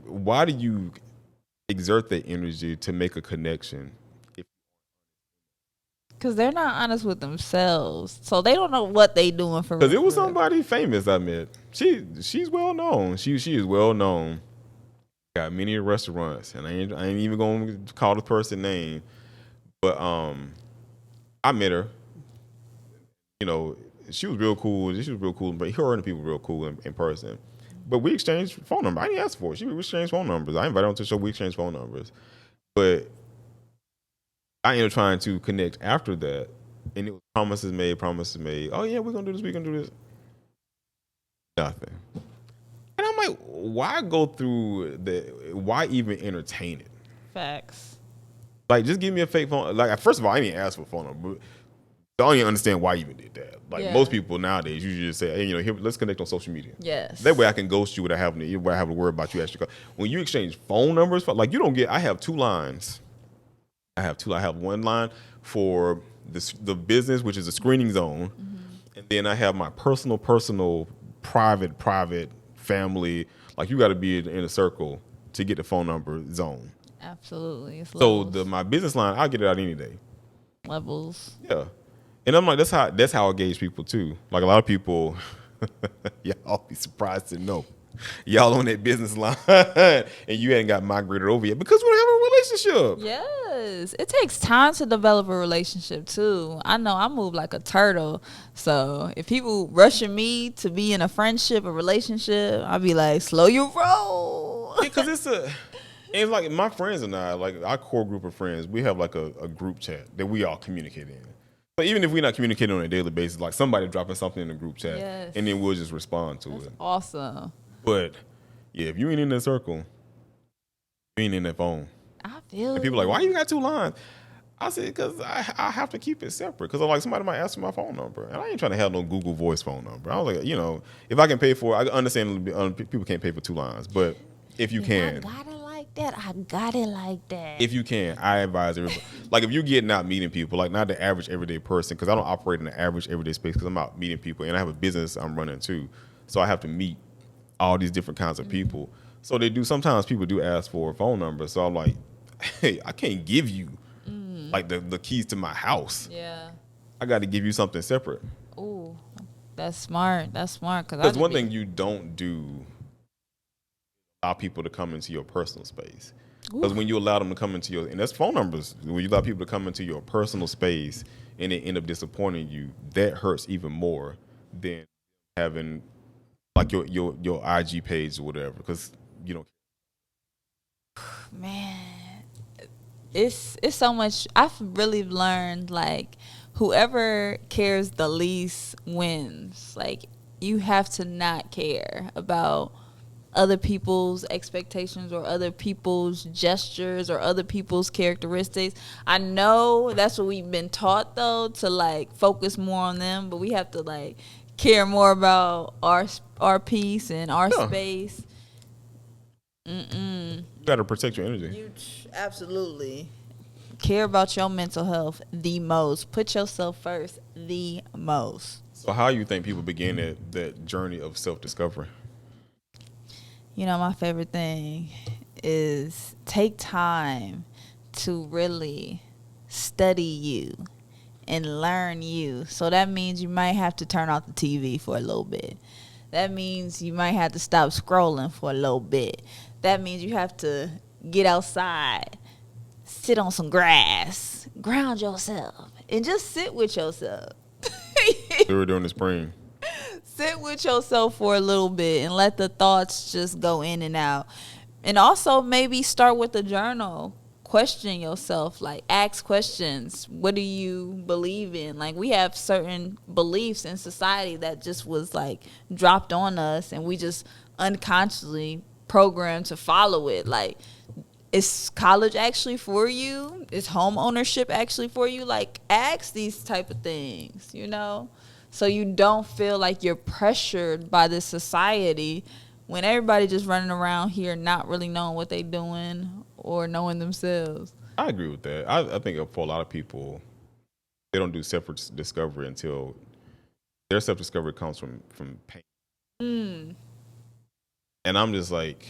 Why do you exert that energy to make a connection? Because they're not honest with themselves, so they don't know what they doing for. Because it was somebody famous I met. She's well known. She is well known. Got many restaurants, and I ain't even gonna call the person name. But I met her. You know, she was real cool. She was real cool, but her and the people were real cool in person. But we exchanged phone numbers. I didn't ask for it. We exchanged phone numbers. I invited her to the show. We exchanged phone numbers. But I ended up trying to connect after that, and it was promises made. Oh yeah, we're gonna do this. We're gonna do this. Nothing. And I'm like, why go through why even entertain it? Facts. Like, just give me a fake phone. Like, first of all, I didn't even ask for a phone number. I don't even understand why you even did that. Like, most people nowadays, you just say, hey, here, let's connect on social media. Yes. That way I can ghost you without having to worry about you actually. When you exchange phone numbers, like, you don't get, I have two lines. I have one line for the business, which is a screening zone. Mm-hmm. And then I have my personal, private, family. Like, you got to be in a circle to get the phone number zone. Absolutely. It's so my business line, I'll get it out any day. Levels. Yeah. And I'm like, that's how I gauge people too. Like, a lot of people, y'all be surprised to know. Y'all on that business line and you ain't got migrated over yet because we don't have a relationship. Yes. It takes time to develop a relationship too. I know I move like a turtle. So if people rushing me to be in a friendship, a relationship, I'll be like, slow your roll. Because it's like my friends and I, like our core group of friends, we have like a group chat that we all communicate in. But even if we're not communicating on a daily basis, like somebody dropping something in the group chat, and then we'll just respond to it. Awesome. But yeah, if you ain't in that circle, you ain't in that phone. I feel. And people are like, why you got two lines? I said, because I have to keep it separate. Because like somebody might ask for my phone number, and I ain't trying to have no Google Voice phone number. I was like, if I can pay for it, I understand people can't pay for two lines, but if you can. I got it like that. If you can, I advise everybody. Like, if you're getting out meeting people, like not the average everyday person, because I don't operate in the average everyday space because I'm out meeting people, and I have a business I'm running too. So I have to meet all these different kinds of people. So sometimes people do ask for a phone number. So I'm like, hey, I can't give you like the keys to my house. Yeah. I got to give you something separate. Ooh, that's smart. Because one thing you don't do, allow people to come into your personal space. Because when you allow them to come into and that's phone numbers, when you allow people to come into your personal space and they end up disappointing you, that hurts even more than having like your IG page or whatever. Because man, it's so much. I've really learned like whoever cares the least wins. Like, you have to not care about other people's expectations or other people's gestures or other people's characteristics. I know that's what we've been taught though, to like focus more on them, but we have to like care more about our peace and our space. You gotta protect your energy. Absolutely care about your mental health the most. Put yourself first the most. So how you think people begin that journey of self-discovery? My favorite thing is take time to really study you and learn you. So that means you might have to turn off the TV for a little bit. That means you might have to stop scrolling for a little bit. That means you have to get outside, sit on some grass, ground yourself, and just sit with yourself. Do it during the spring. Sit with yourself for a little bit and let the thoughts just go in and out. And also maybe start with a journal. Question yourself, like ask questions. What do you believe in? Like we have certain beliefs in society that just was like dropped on us and we just unconsciously programmed to follow it. Like, is college actually for you? Is home ownership actually for you? Like ask these type of things, you know? So you don't feel like you're pressured by this society when everybody just running around here not really knowing what they doing or knowing themselves. I agree with that. I think for a lot of people, they don't do self-discovery until their self-discovery comes from pain. And I'm just like,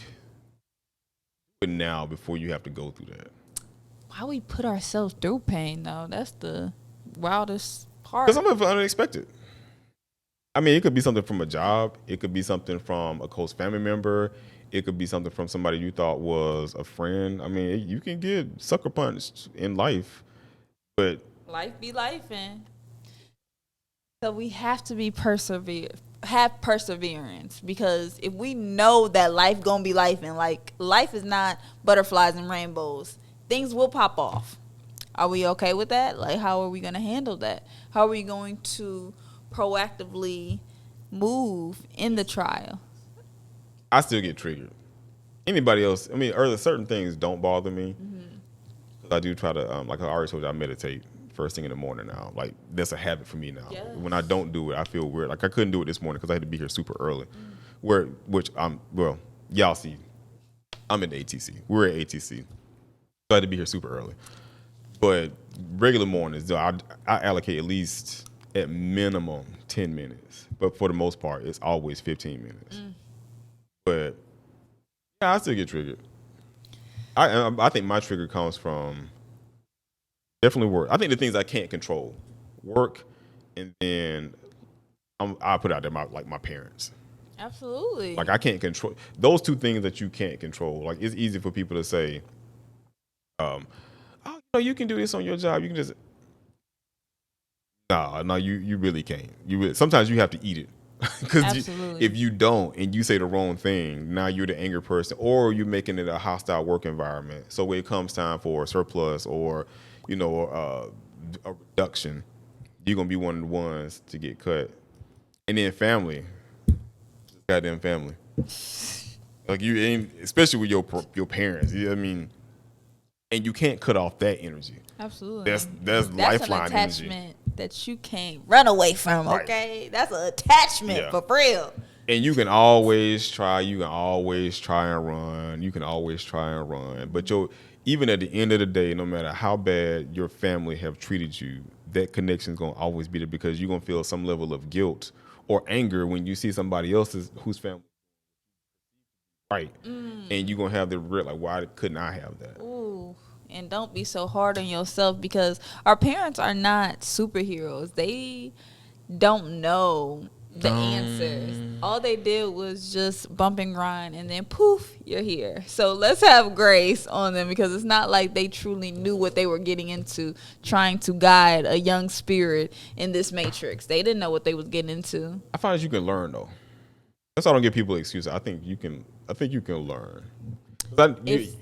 but now before you have to go through that. Why we put ourselves through pain, though? That's the wildest part. Because some of it unexpected. I mean, it could be something from a job. It could be something from a close family member. It could be something from somebody you thought was a friend. I mean, you can get sucker punched in life, but life be life, and so we have to be have perseverance, because if we know that life gonna be life, and like life is not butterflies and rainbows, things will pop off. Are we okay with that? Like, how are we gonna handle that? How are we going to proactively move in the trial? I still get triggered. Anybody else? I mean, certain things don't bother me. I do try to, like I already told you, I meditate first thing in the morning now. Like, that's a habit for me now. Yes. When I don't do it, I feel weird. Like, I couldn't do it this morning because I had to be here super early. Y'all see, I'm in ATC. We're at ATC. So I had to be here super early. But regular mornings, I allocate at least, at minimum, 10 minutes. But for the most part, it's always 15 minutes. But, yeah, I still get triggered. I think my trigger comes from definitely work. I think the things I can't control, work, and then I put out there my parents. Absolutely. Like, I can't control those two things that you can't control. Like, it's easy for people to say, you can do this on your job. You can just no, you really can't. Sometimes you have to eat it. Because if you don't and you say the wrong thing, now you're the angry person, or you're making it a hostile work environment. So when it comes time for a surplus or, a reduction, you're going to be one of the ones to get cut. And then family, goddamn family. Like, you ain't, especially with your parents, you know what I mean? And you can't cut off that energy. Absolutely. That's lifeline an attachment energy that you can't run away from, okay? Right. That's an attachment for real. And you can always try and run. But even at the end of the day, no matter how bad your family have treated you, that connection's going to always be there, because you're going to feel some level of guilt or anger when you see somebody else's whose family right. And you're going to have the regret, like, why couldn't I have that? Ooh. And don't be so hard on yourself, because our parents are not superheroes. They don't know the answers. All they did was just bump and grind, and then poof, you're here. So let's have grace on them, because it's not like they truly knew what they were getting into trying to guide a young spirit in this matrix. They didn't know what they was getting into. I find that you can learn, though. That's why I don't give people excuses. I think you can learn.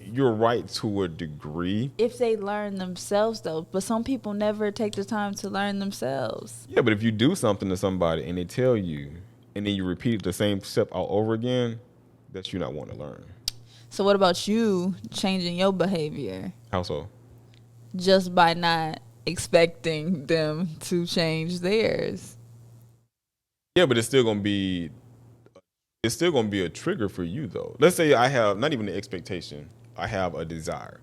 You're right to a degree. If they learn themselves, though. But some people never take the time to learn themselves. Yeah, but if you do something to somebody and they tell you, and then you repeat the same step all over again, that's you not wanting to learn. So what about you changing your behavior? How so? Just by not expecting them to change theirs. Yeah, but it's still going to be a trigger for you, though. Let's say I have not even the expectation. I have a desire.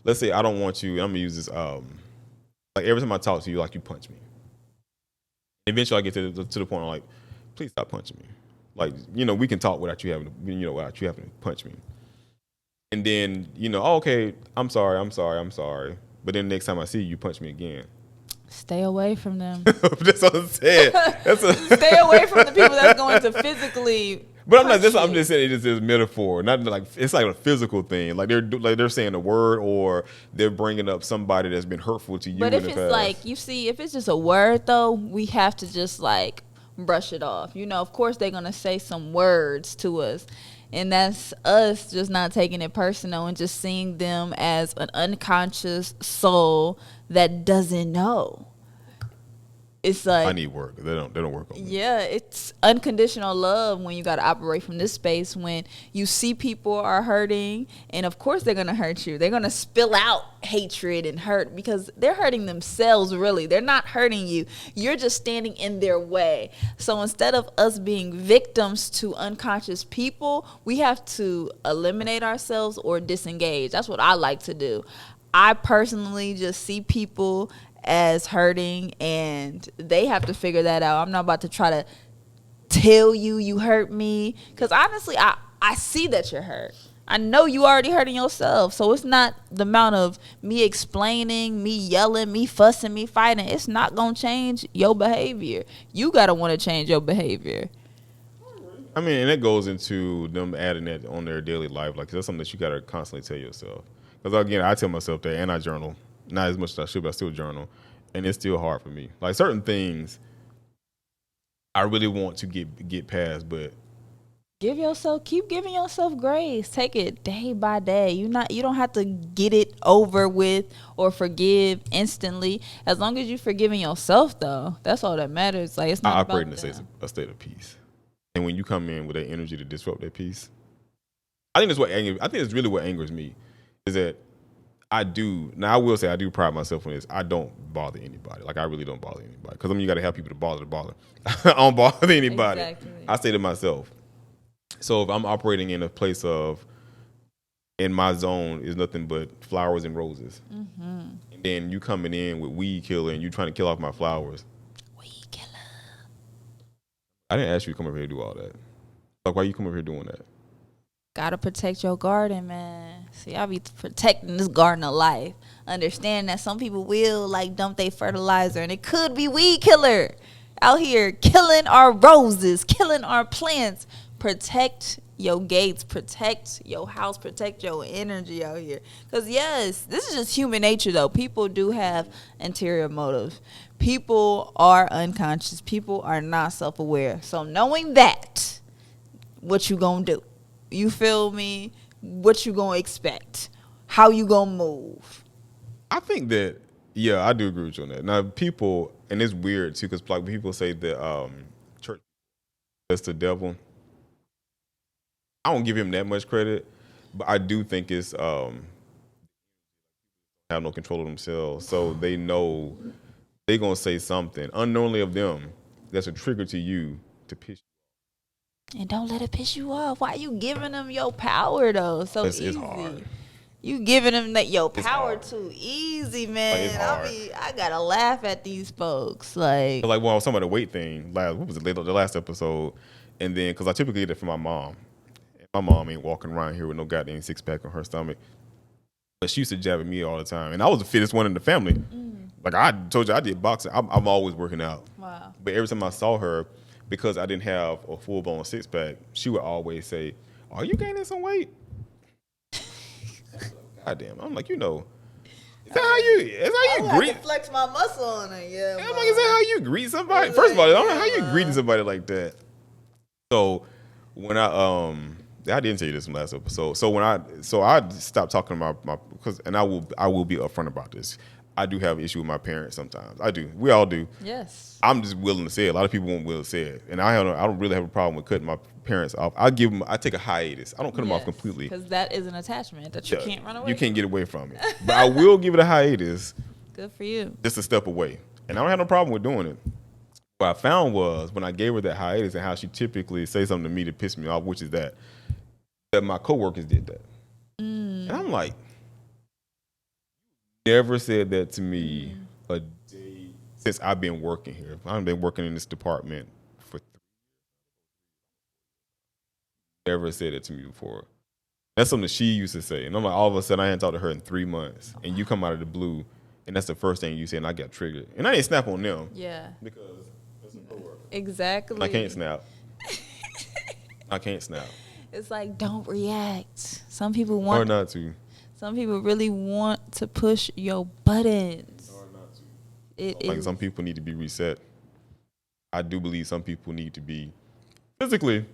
Let's say I don't want you. I'm going to use this. Like, every time I talk to you, like, you punch me. Eventually I get to the point where I'm like, please stop punching me. Like, we can talk without you having to punch me. And then, okay, I'm sorry. but then next time I see you, you punch me again. Stay away from them. That's what I'm saying. Stay away from the people that's going to physically. But I'm not. I'm just saying it just is metaphor, not like it's like a physical thing. Like they're saying a word or they're bringing up somebody that's been hurtful to you. But if it's like you see, if it's just a word though, we have to just like brush it off. You know, of course they're gonna say some words to us, and that's us just not taking it personal and just seeing them as an unconscious soul that doesn't know. It's like I need work. They don't work on me. Yeah, it's unconditional love when you got to operate from this space when you see people are hurting, and of course they're going to hurt you. They're going to spill out hatred and hurt because they're hurting themselves, really. They're not hurting you. You're just standing in their way. So instead of us being victims to unconscious people, we have to eliminate ourselves or disengage. That's what I like to do. I personally just see people as hurting, and they have to figure that out. I'm not about to try to tell you hurt me, because honestly I see that you're hurt. I know you already hurting yourself, so it's not the amount of me explaining, me yelling, me fussing, me fighting. It's not gonna change your behavior. You gotta want to change your behavior. I mean, and it goes into them adding that on their daily life. Like that's something that you gotta constantly tell yourself. Because again, I tell myself that, and I journal. Not as much as I should, but I still journal. And it's still hard for me. Like certain things I really want to get past, but keep giving yourself grace. Take it day by day. You don't have to get it over with or forgive instantly. As long as you're forgiving yourself, though, that's all that matters. Like it's not I operate in a state of peace. And when you come in with that energy to disrupt that peace, I think it's really what angers me is that I will say I do pride myself on this. I don't bother anybody. Like I really don't bother anybody. Because you got to have people to bother. I don't bother anybody. Exactly. I say to myself. So if I'm operating in a place of, in my zone is nothing but flowers and roses. Mm-hmm. And then you coming in with weed killer and you trying to kill off my flowers. Weed killer. I didn't ask you to come over here and do all that. Like why you come over here doing that? Gotta protect your garden, man. See, I be protecting this garden of life. Understand that some people will like dump their fertilizer, and it could be weed killer out here killing our roses, killing our plants. Protect your gates, protect your house, protect your energy out here. Because yes, this is just human nature, though. People do have interior motives. People are unconscious. People are not self-aware. So knowing that, what you gonna do? You feel me? What you gonna expect? How you gonna move? I think that, yeah, I do agree with you on that. Now, people, and it's weird too, because like people say that church that's the devil. I don't give him that much credit, but I do think it's have no control of themselves, so they know they're gonna say something unknowingly of them that's a trigger to you to piss you. And don't let it piss you off. Why you giving them your power, though? So It's easy. hard. You giving them that your It's power hard. too easy, man. Like, it's hard. I gotta laugh at these folks. Like Well, I was talking about the weight thing. What was it? The last episode, and then because I typically get it from my mom. My mom ain't walking around here with no goddamn 6-pack on her stomach, but she used to jab at me all the time, and I was the fittest one in the family. Like I told you, I did boxing. I'm always working out. wow. But every time I saw her, because I didn't have a full-blown 6-pack, she would always say, "Are you gaining some weight?" Goddamn, I'm like, is that how you I greet? have to flex my muscle on her. Yeah. I'm like, is that how you greet somebody? First of all, I don't know how you greeting somebody like that. So when I didn't tell you this in the last episode. So I stopped talking to my because, and I will be upfront about this. I do have an issue with my parents sometimes. I do. We all do. Yes. I'm just willing to say it. A lot of people won't willing to say it, and I don't really have a problem with cutting my parents off. I take a hiatus. I don't cut them off completely because that is an attachment that you can't run away. You can't get away from it. But I will give it a hiatus. Good for you. Just a step away, and I don't have no problem with doing it. What I found was when I gave her that hiatus and how she typically say something to me to piss me off, which is that my coworkers did that, and I'm like, never said that to me a day since I've been working here. I've been working in this department for 3 years. Never said it to me before. That's something that she used to say. And I'm like, all of a sudden, I hadn't talked to her in 3 months. And you come out of the blue, and that's the first thing you say, and I got triggered. And I didn't snap on them. Yeah. Because that's a coworker. Exactly. I can't snap. I can't snap. It's like, don't react. Some people want. Or not to. Some people really want to push your buttons. Or not to. It Like is. some people need to be reset. I do believe some people need to be physically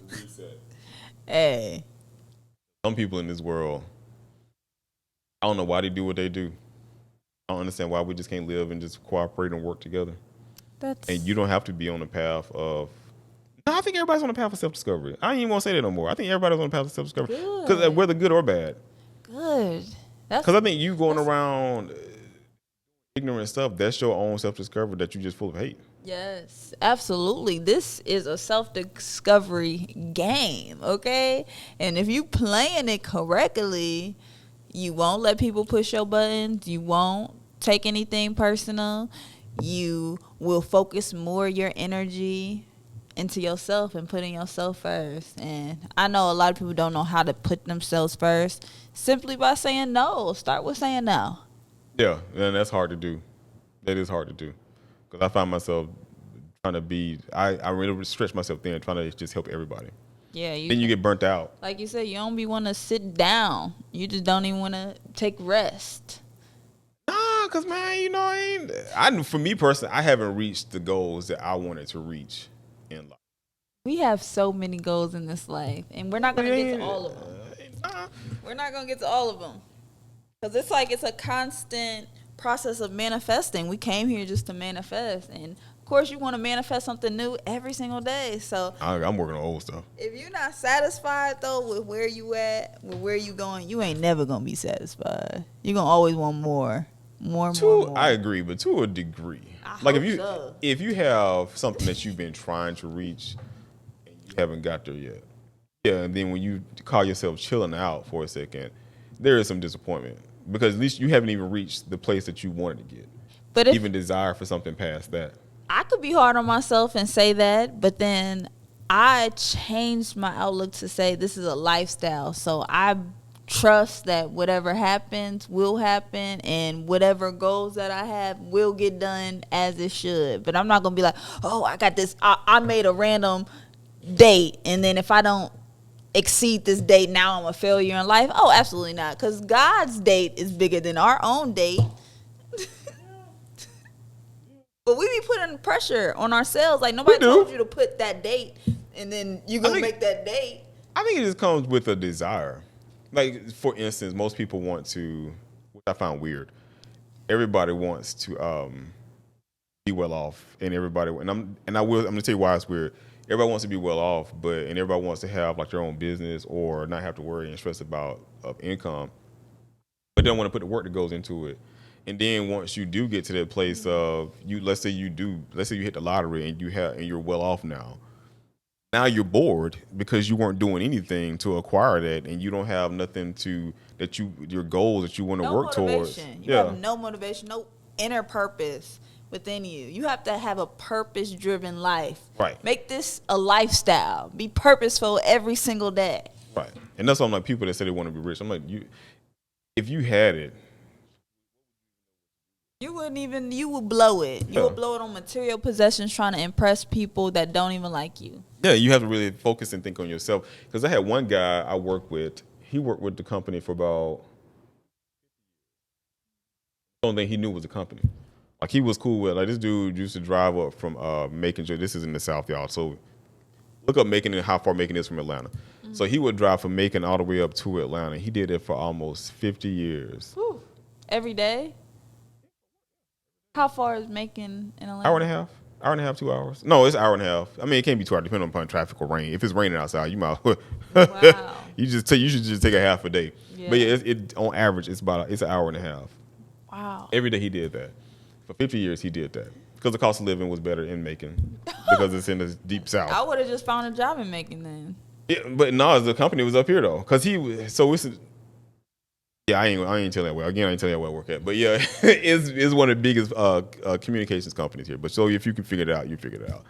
reset. Hey. Some people in this world, I don't know why they do what they do. I don't understand why we just can't live and just cooperate and work together. And you don't have to be on the path of. No, I think everybody's on the path of self-discovery. I ain't even want to say that no more. I think everybody's on the path of self-discovery. Because whether good or bad. Good. Because I think you going around ignorant stuff, that's your own self-discovery that you just full of hate. Yes, absolutely. This is a self-discovery game, okay? And if you playing it correctly, you won't let people push your buttons. You won't take anything personal. You will focus more your energy into yourself and putting yourself first. And I know a lot of people don't know how to put themselves first simply by saying no. Start with saying no. Yeah, and that's hard to do. That is hard to do. Because I find myself trying to be, I really stretch myself thin trying to just help everybody. Yeah. Then you get burnt out. Like you said, you don't be want to sit down. You just don't even want to take rest. Nah, because, man, you know, for me personally, I haven't reached the goals that I wanted to reach in life. We have so many goals in this life, and we're not going to get to all of them. We're not going to get to all of them. Because it's like it's a constant process of manifesting. We came here just to manifest. And, of course, you want to manifest something new every single day. So I'm working on old stuff. if you're not satisfied, though, with where you at, with where you going, you ain't never going to be satisfied. You're going to always want more. More. I agree, but to a degree. Like if you have something that you've been trying to reach and you haven't got there yet, yeah, and then when you call yourself chilling out for a second, there is some disappointment because at least you haven't even reached the place that you wanted to get. But even desire for something past that. I could be hard on myself and say that, but then I changed my outlook to say this is a lifestyle. So I trust that whatever happens will happen, and whatever goals that I have will get done as it should. But I'm not gonna be like, oh, I got this. I made a random date, and then if I don't exceed this date, now I'm a failure in life. Oh, absolutely not, because God's date is bigger than our own date. But we be putting pressure on ourselves. Like nobody told you to put that date, and then you gonna make that date. I think it just comes with a desire. Like, for instance, most people want to, which I find weird, everybody wants to be well off, and I'm gonna tell you why it's weird. Everybody wants to be well off, and everybody wants to have like their own business or not have to worry and stress about income, but they don't want to put the work that goes into it. And then once you do get to that place of let's say you hit the lottery and you're well off now. Now you're bored because you weren't doing anything to acquire that, and you don't have nothing your goals that you want to work towards. You have no motivation, no inner purpose within you. You have to have a purpose-driven life. Right. Make this a lifestyle. Be purposeful every single day. Right. And that's why I'm like, people that say they want to be rich, I'm like, if you had it, you would blow it. You would blow it on material possessions trying to impress people that don't even like you. Yeah, you have to really focus and think on yourself. Because I had one guy I worked with, he worked with the company for about, the only thing he knew was the company. Like he was cool with, like this dude used to drive up from Macon, this is in the South, y'all. So look up Macon and how far Macon is from Atlanta. Mm-hmm. So he would drive from Macon all the way up to Atlanta. He did it for almost 50 years. Whew. Every day? How far is Macon in Atlanta? Hour and a half, 2 hours. No, it's an hour and a half. I mean, it can't be 2 hours depending upon traffic or rain. If it's raining outside, you might. Wow. You should just take a half a day. Yeah. But yeah, on average, it's an hour and a half. Wow. Every day he did that. For 50 years, he did that because the cost of living was better in Macon because it's in the deep South. I would have just found a job in Macon then. Yeah, but no, the company was up here though, because yeah, I ain't telling that well. Again, I ain't telling you where I work at. But yeah, it's one of the biggest communications companies here. But so if you can figure it out, you figure it out.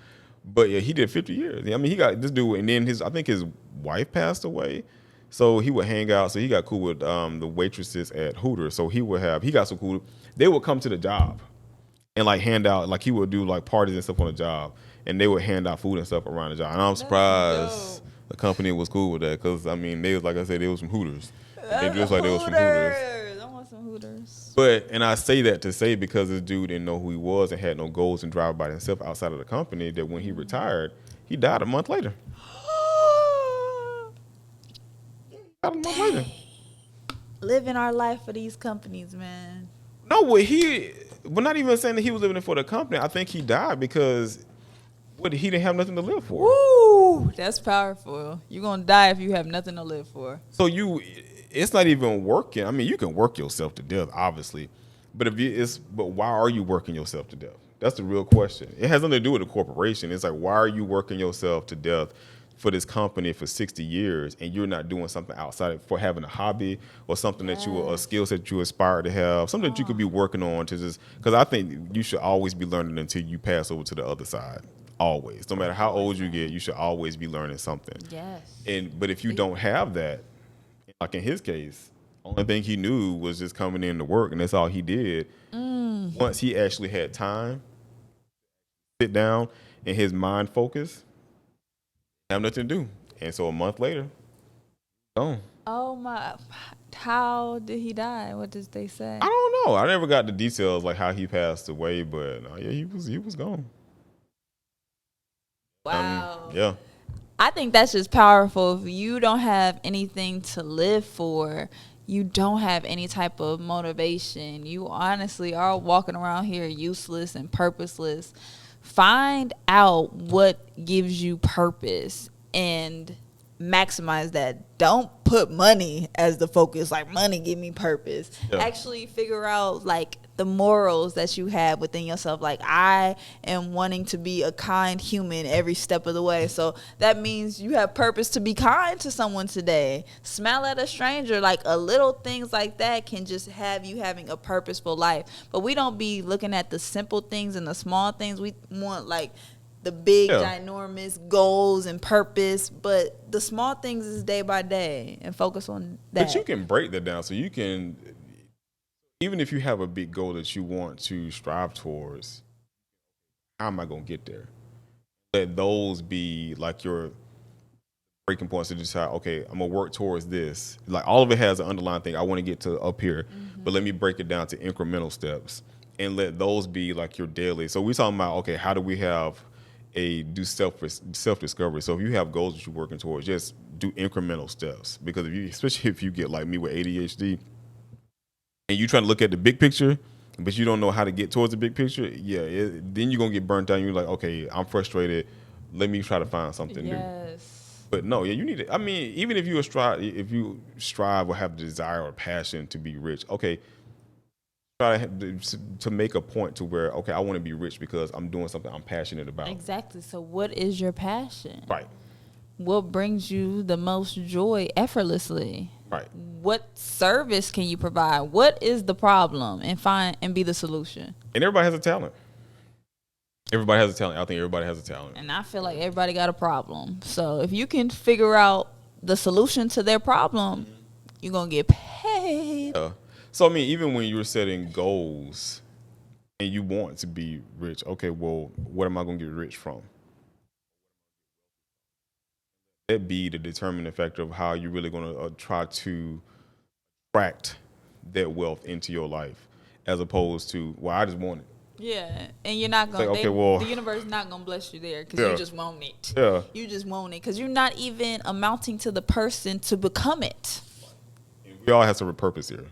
But yeah, he did 50 years. I mean, he got this dude, and then I think his wife passed away. So he would hang out. So he got cool with the waitresses at Hooters. So he got so cool. They would come to the job and like hand out, like he would do like parties and stuff on the job, and they would hand out food and stuff around the job. And I'm surprised the company was cool with that, because I mean they was, like I said, they was from Hooters. They dressed like they was from Hooters. I want some Hooters. But and I say that to say, because this dude didn't know who he was and had no goals and drive by himself outside of the company, that when he retired, he died a month later. Died a month later. Living our life for these companies, man. No, we're not even saying that he was living it for the company. I think he died because he didn't have nothing to live for. Woo, that's powerful. You're gonna die if you have nothing to live for. So it's not even working. I mean, you can work yourself to death, obviously, but but why are you working yourself to death? That's the real question. It has nothing to do with the corporation. It's like, why are you working yourself to death for this company for 60 years and you're not doing something outside for having a hobby or something that a skill set that you aspire to have, something that you could be working on to just, because I think you should always be learning until you pass over to the other side. Always. No matter how old you get, you should always be learning something. Yes. But if you don't have that, like in his case, only thing he knew was just coming in to work, and that's all he did. Once he actually had time, sit down, and his mind focused, have nothing to do. And so a month later, gone. Oh my! How did he die? What did they say? I don't know. I never got the details like how he passed away, but yeah, he was gone. Wow. Yeah. I think that's just powerful. If you don't have anything to live for, you don't have any type of motivation. You honestly are walking around here useless and purposeless. Find out what gives you purpose and maximize that. Don't put money as the focus, like money give me purpose. Yeah. Actually figure out like the morals that you have within yourself. Like, I am wanting to be a kind human every step of the way. So that means you have purpose to be kind to someone today. Smile at a stranger. Like, a little things like that can just have you having a purposeful life. But we don't be looking at the simple things and the small things. We want like the big, ginormous goals and purpose, but the small things is day by day, and focus on that. But you can break that down. So you can, even if you have a big goal that you want to strive towards, how am I going to get there? Let those be like your breaking points to decide, okay, I'm going to work towards this. Like, all of it has an underlying thing. I want to get to up here, but let me break it down to incremental steps and let those be like your daily. So we're talking about, okay, how do we do self-discovery? So if you have goals that you're working towards, just do incremental steps. Because especially if you get like me with ADHD and you trying to look at the big picture, but you don't know how to get towards the big picture, then you're going to get burnt out. And you're like, okay, I'm frustrated. Let me try to find something new. But no, you need it. I mean, even if you strive or have the desire or passion to be rich, okay, try to make a point to where, okay, I want to be rich because I'm doing something I'm passionate about. Exactly. So what is your passion? Right. What brings you the most joy effortlessly? Right. What service can you provide? What is the problem? And be the solution. And everybody has a talent. Everybody has a talent. I think everybody has a talent. And I feel like everybody got a problem. So if you can figure out the solution to their problem, you're going to get paid. Yeah. So, I mean, even when you're setting goals and you want to be rich, okay, well, what am I going to get rich from? That be the determining factor of how you're really going to try to attract that wealth into your life, as opposed to, well, I just want it. Yeah, and you're not going to, the universe is not going to bless you there because you just want it. Yeah. You just want it because you're not even amounting to the person to become it. We all have separate purpose here.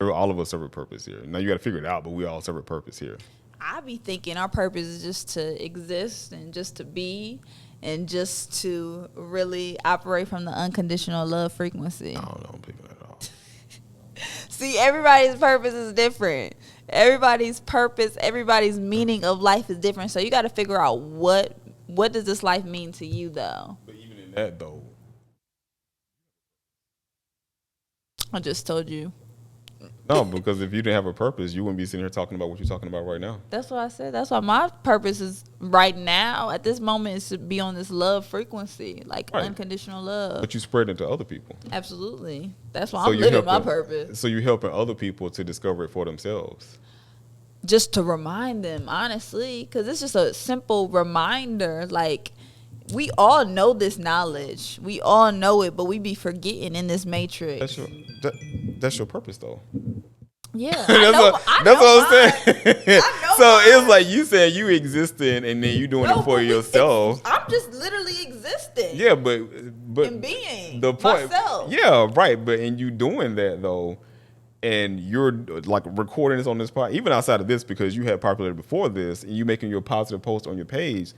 All of us serve a purpose here. Now you got to figure it out, but we all serve a purpose here. I be thinking our purpose is just to exist and just to be and just to really operate from the unconditional love frequency. I don't know people at all. See, everybody's purpose is different. Everybody's purpose, everybody's meaning of life is different. So you got to figure out what does this life mean to you, though. But even in that, though, I just told you. No, because if you didn't have a purpose, you wouldn't be sitting here talking about what you're talking about right now. That's what I said. That's why my purpose is right now at this moment is to be on this love frequency, like Right. unconditional love. But you spread it to other people. Absolutely. That's why So I'm you're living my helping- purpose. So you're helping other people to discover it for themselves. Just to remind them, honestly, because it's just a simple reminder. Like, we all know this knowledge. We all know it, but we be forgetting in this matrix. That's your purpose, though. Yeah, That's I what I'm saying. I know So it's mine. like you said you existing, and then you doing it for yourself. I'm just literally existing. Yeah, but And being the point. myself. Yeah, right. But in you doing that though, and you're like recording this on this part, even outside of this, because you had popularity before this, and you making your positive post on your page,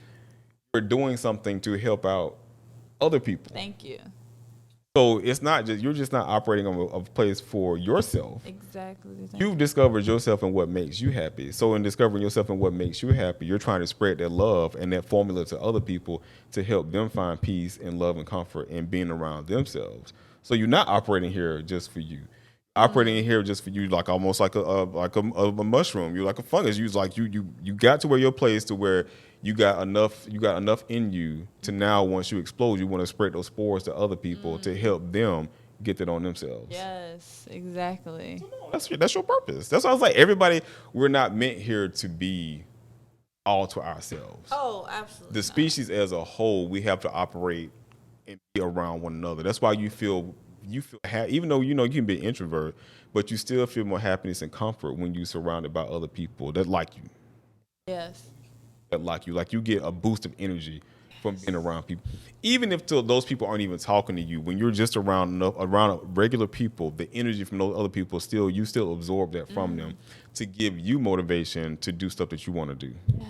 you're doing something to help out other people. Thank you. So it's not just you're just not operating on a place for yourself. Exactly. You've discovered yourself and what makes you happy. So in discovering yourself and what makes you happy, you're trying to spread that love and that formula to other people to help them find peace and love and comfort and being around themselves. So you're not operating here just for you. Operating in here just for you, like almost like a mushroom. You're like a fungus. You got to where your place to where you got enough in you to now once you explode, you want to spread those spores to other people to help them get that on themselves. Yes, exactly. That's your purpose. That's why I was like, everybody, we're not meant here to be all to ourselves. Oh, absolutely. The species as a whole, we have to operate and be around one another. That's why you feel even though you can be an introvert, but you still feel more happiness and comfort when you're surrounded by other people that like you. Yes. That like you. Like you get a boost of energy from being around people. Even if those people aren't even talking to you, when you're just around regular people, the energy from those other people you still absorb that from them to give you motivation to do stuff that you want to do. Yes.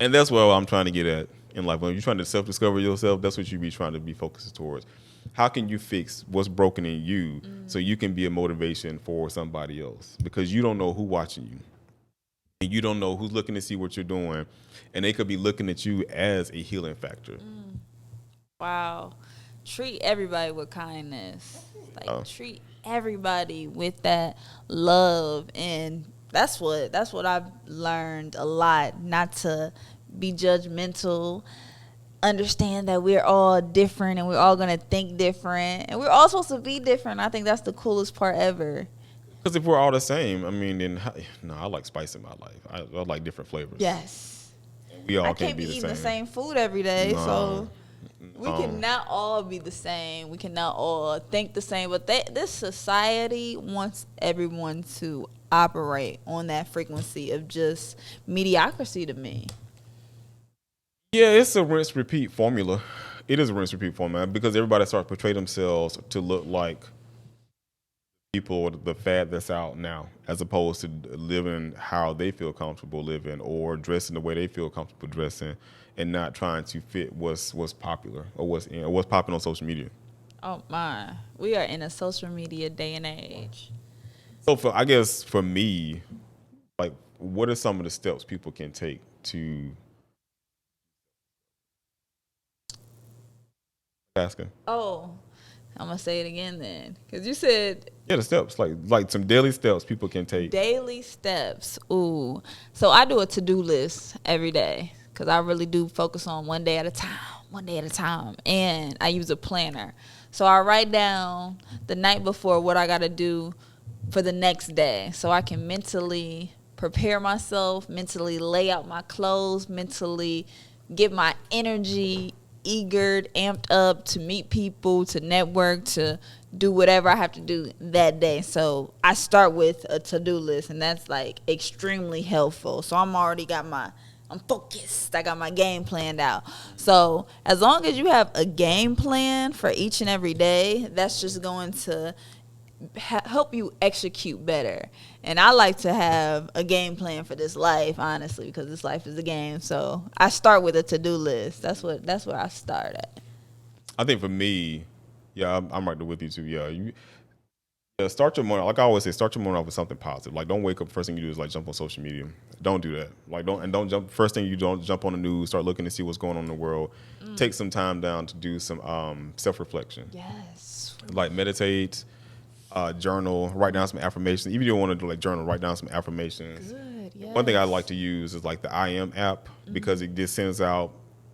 And that's what I'm trying to get at in life. When you're trying to self-discover yourself, that's what you be trying to be focused towards. How can you fix what's broken in you so you can be a motivation for somebody else? Because you don't know who's watching you. And you don't know who's looking to see what you're doing. And they could be looking at you as a healing factor. Wow. Treat everybody with kindness. Like treat everybody with that love. And that's what I've learned a lot. Not to be judgmental. Understand that we're all different and we're all going to think different. And we're all supposed to be different. I think that's the coolest part ever. Because if we're all the same, I mean, then I like spice in my life. I like different flavors. Yes. And we all I can't can't be the eating the same. same food every day, No. so we cannot all be the same. We cannot all think the same. But this society wants everyone to operate on that frequency of just mediocrity to me. Yeah, it's a rinse repeat formula. It is a rinse repeat formula because everybody starts to portray themselves to look like people, the fad that's out now, as opposed to living how they feel comfortable living or dressing the way they feel comfortable dressing, and not trying to fit what's popular or what's popping on social media. Oh my, we are in a social media day and age. So I guess for me, like, what are some of the steps people can take to asking? Oh, I'm gonna say it again then, because you said The steps, like some daily steps people can take. daily steps. Ooh, so I do a to-do list every day because I really do focus on one day at a time, and I use a planner. So I write down the night before what I gotta do for the next day, so I can mentally prepare myself, mentally lay out my clothes, mentally get my energy eager, amped up to meet people, to network, to do whatever I have to do that day. So I start with a to-do list, and that's like extremely helpful. So I'm focused. I got my game planned out. So as long as you have a game plan for each and every day, that's just going to help you execute better. And I like to have a game plan for this life, honestly, because this life is a game. So I start with a to-do list. That's where I start at. I think for me, I'm right there with you too. Start your morning. Like I always say, start your morning off with something positive. Like, don't wake up, first thing you do is like jump on social media. Don't do that. Like, don't jump. First thing you don't jump on the news. Start looking to see what's going on in the world. Take some time down to do some self-reflection. Yes. Like meditate. journal, write down some affirmations. Even if you don't want to do like journal, write down some affirmations. Good. Yes. One thing I like to use is like the I Am app because it just sends out.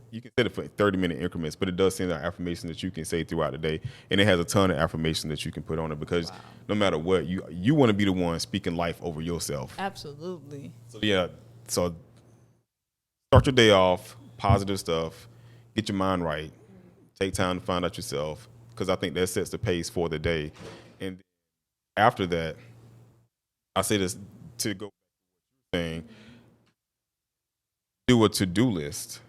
You can set it for 30-minute increments, but it does send out affirmations that you can say throughout the day, and it has a ton of affirmations that you can put on it because no matter what, you want to be the one speaking life over yourself. Absolutely. So yeah, so start your day off positive stuff, get your mind right, take time to find out yourself because I think that sets the pace for the day, and after that, I say this to go saying, do a to-do list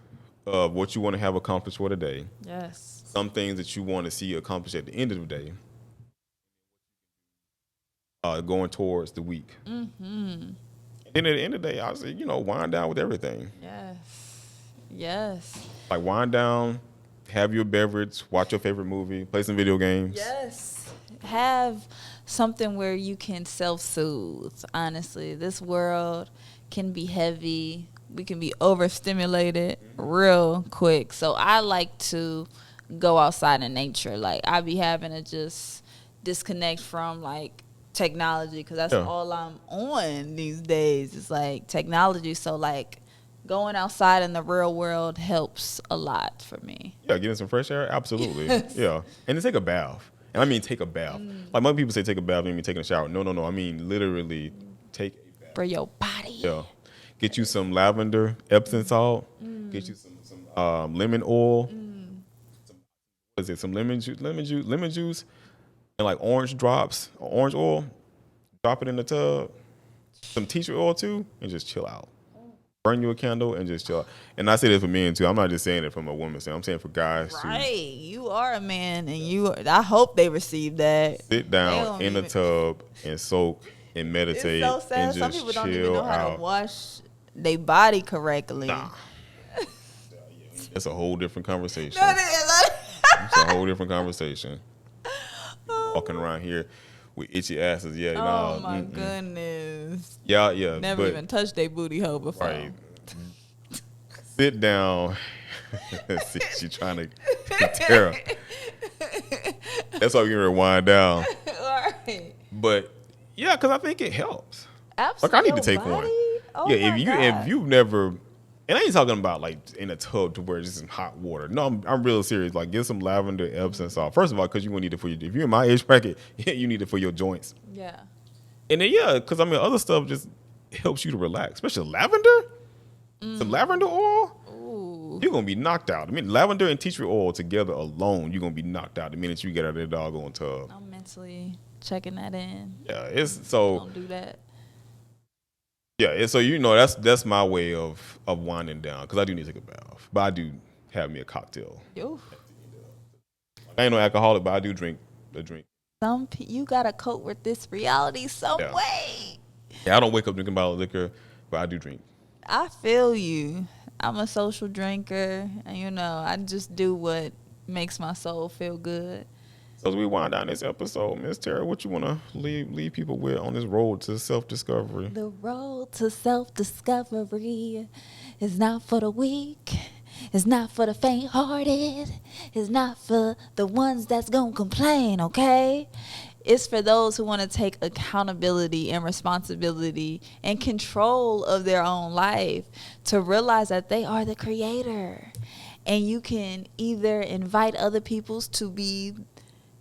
of what you want to have accomplished for the day. Yes. Some things that you want to see accomplished at the end of the day. Going towards the week. Mm-hmm. And then at the end of the day, I say, wind down with everything. Yes. Yes. Like wind down, have your beverage, watch your favorite movie, play some video games. Yes. Have something where you can self-soothe. Honestly, this world can be heavy. We can be overstimulated real quick. So I like to go outside in nature. Like I be having to just disconnect from like technology because that's all I'm on these days. It's like technology. So like going outside in the real world helps a lot for me. Yeah, getting some fresh air, absolutely. Yeah, and to take a bath. And I mean take a bath. Like most people say take a bath, I mean taking a shower. No. I mean literally take a bath. For your body. Yeah. Get you some lavender, Epsom salt. Get you some lemon oil. What is it? Some lemon juice, and like orange drops, orange oil. Drop it in the tub. Some tea tree oil too, and just chill out. Burn you a candle and just chill out. And I say this for men too. I'm not just saying it from a woman. I'm saying for guys too. Right, you are a man, and I hope they receive that. Sit down in the tub and soak and meditate. It's so sad. And just Some people don't even know how out. to wash their body correctly. Nah. That's a whole different conversation. No, It's a whole different conversation. Walking around here with itchy asses. Yeah, oh my goodness. Yeah. Never even touched their booty hole before. Right. Sit down. See, she trying to tear up. That's why you're gonna wind down. Right. But yeah, because I think it helps. Absolutely. Like I need to take one. Oh yeah, my God. if you've never, and I ain't talking about like in a tub to where it's just some hot water. No, I'm real serious. Like get some lavender, Epsom salt. First of all, because you gonna need it for if you're in my age bracket, you need it for your joints. Yeah. And then because I mean other stuff just helps you to relax, especially lavender. Some lavender oil. Ooh. You're gonna be knocked out. I mean, lavender and tea tree oil together alone, you're gonna be knocked out the minute you get out of that doggone tub. I'm mentally checking that in. Yeah, it's so. Don't do that. Yeah, so that's my way of winding down because I do need to take a bath, but I do have me a cocktail. Oof. I ain't no alcoholic, but I do drink a drink. You gotta cope with this reality some way. Yeah, I don't wake up drinking a bottle of liquor, but I do drink. I feel you. I'm a social drinker, and I just do what makes my soul feel good. So as we wind down this episode, Miss Tara, what you want to leave people with on this road to self-discovery? The road to self-discovery is not for the weak. It's not for the faint-hearted. It's not for the ones that's gonna complain, okay? It's for those who want to take accountability and responsibility and control of their own life to realize that they are the creator. And you can either invite other people to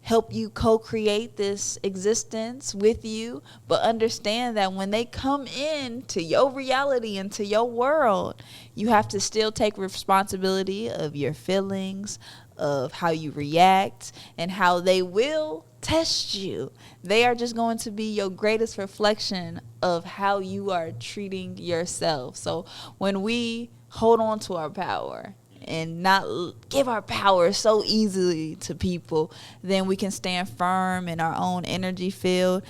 help you co-create this existence with you, but understand that when they come into your reality, into your world, you have to still take responsibility of your feelings, of how you react, and how they will test you. They are just going to be your greatest reflection of how you are treating yourself. So when we hold on to our power and not give our power so easily to people, then we can stand firm in our own energy field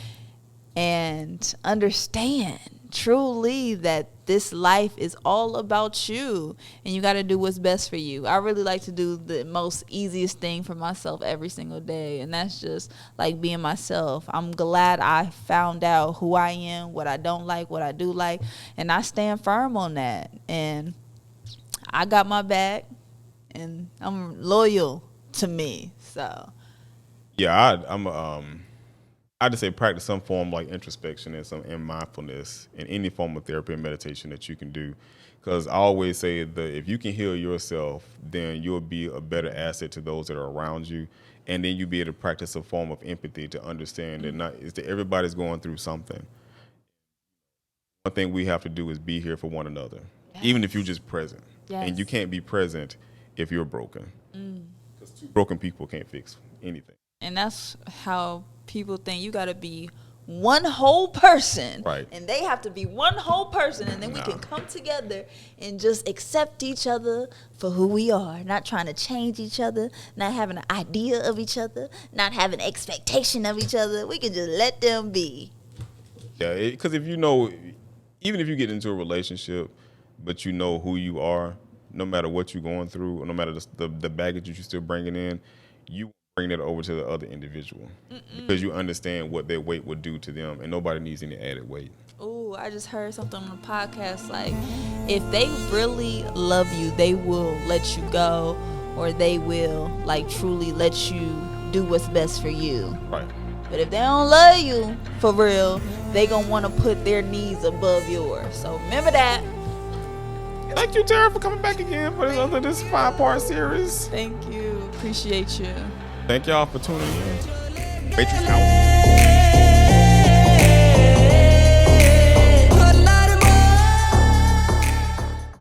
and understand truly that this life is all about you and you got to do what's best for you. I really like to do the most easiest thing for myself every single day, and that's just like being myself. I'm glad I found out who I am, what I don't like, what I do like, and I stand firm on that. And I got my back, and I'm loyal to me. So yeah, I'm I just say practice some form like introspection and mindfulness and any form of therapy and meditation that you can do. Because I always say that if you can heal yourself, then you'll be a better asset to those that are around you, and then you'll be able to practice a form of empathy to understand that not is that everybody's going through something. One thing we have to do is be here for one another, even if you're just present. And you Yes. can't be present if you're broken. Because two broken people can't fix anything. And that's how people think you got to be one whole person. Right. And they have to be one whole person. And then we can come together and just accept each other for who we are. Not trying to change each other. Not having an idea of each other. Not having expectation of each other. We can just let them be. Yeah, because if you know, even if you get into a relationship, but you know who you are, no matter what you're going through, or no matter the baggage that you're still bringing in, you bring that over to the other individual because you understand what their weight would do to them, and nobody needs any added weight. Ooh, I just heard something on the podcast. Like, if they really love you, they will let you go, or they will, like, truly let you do what's best for you. Right. But if they don't love you for real, they gonna want to put their needs above yours. So remember that. Thank you, Tara, for coming back again for this 5-part series. Thank you. Appreciate you. Thank y'all for tuning in. Matrix out.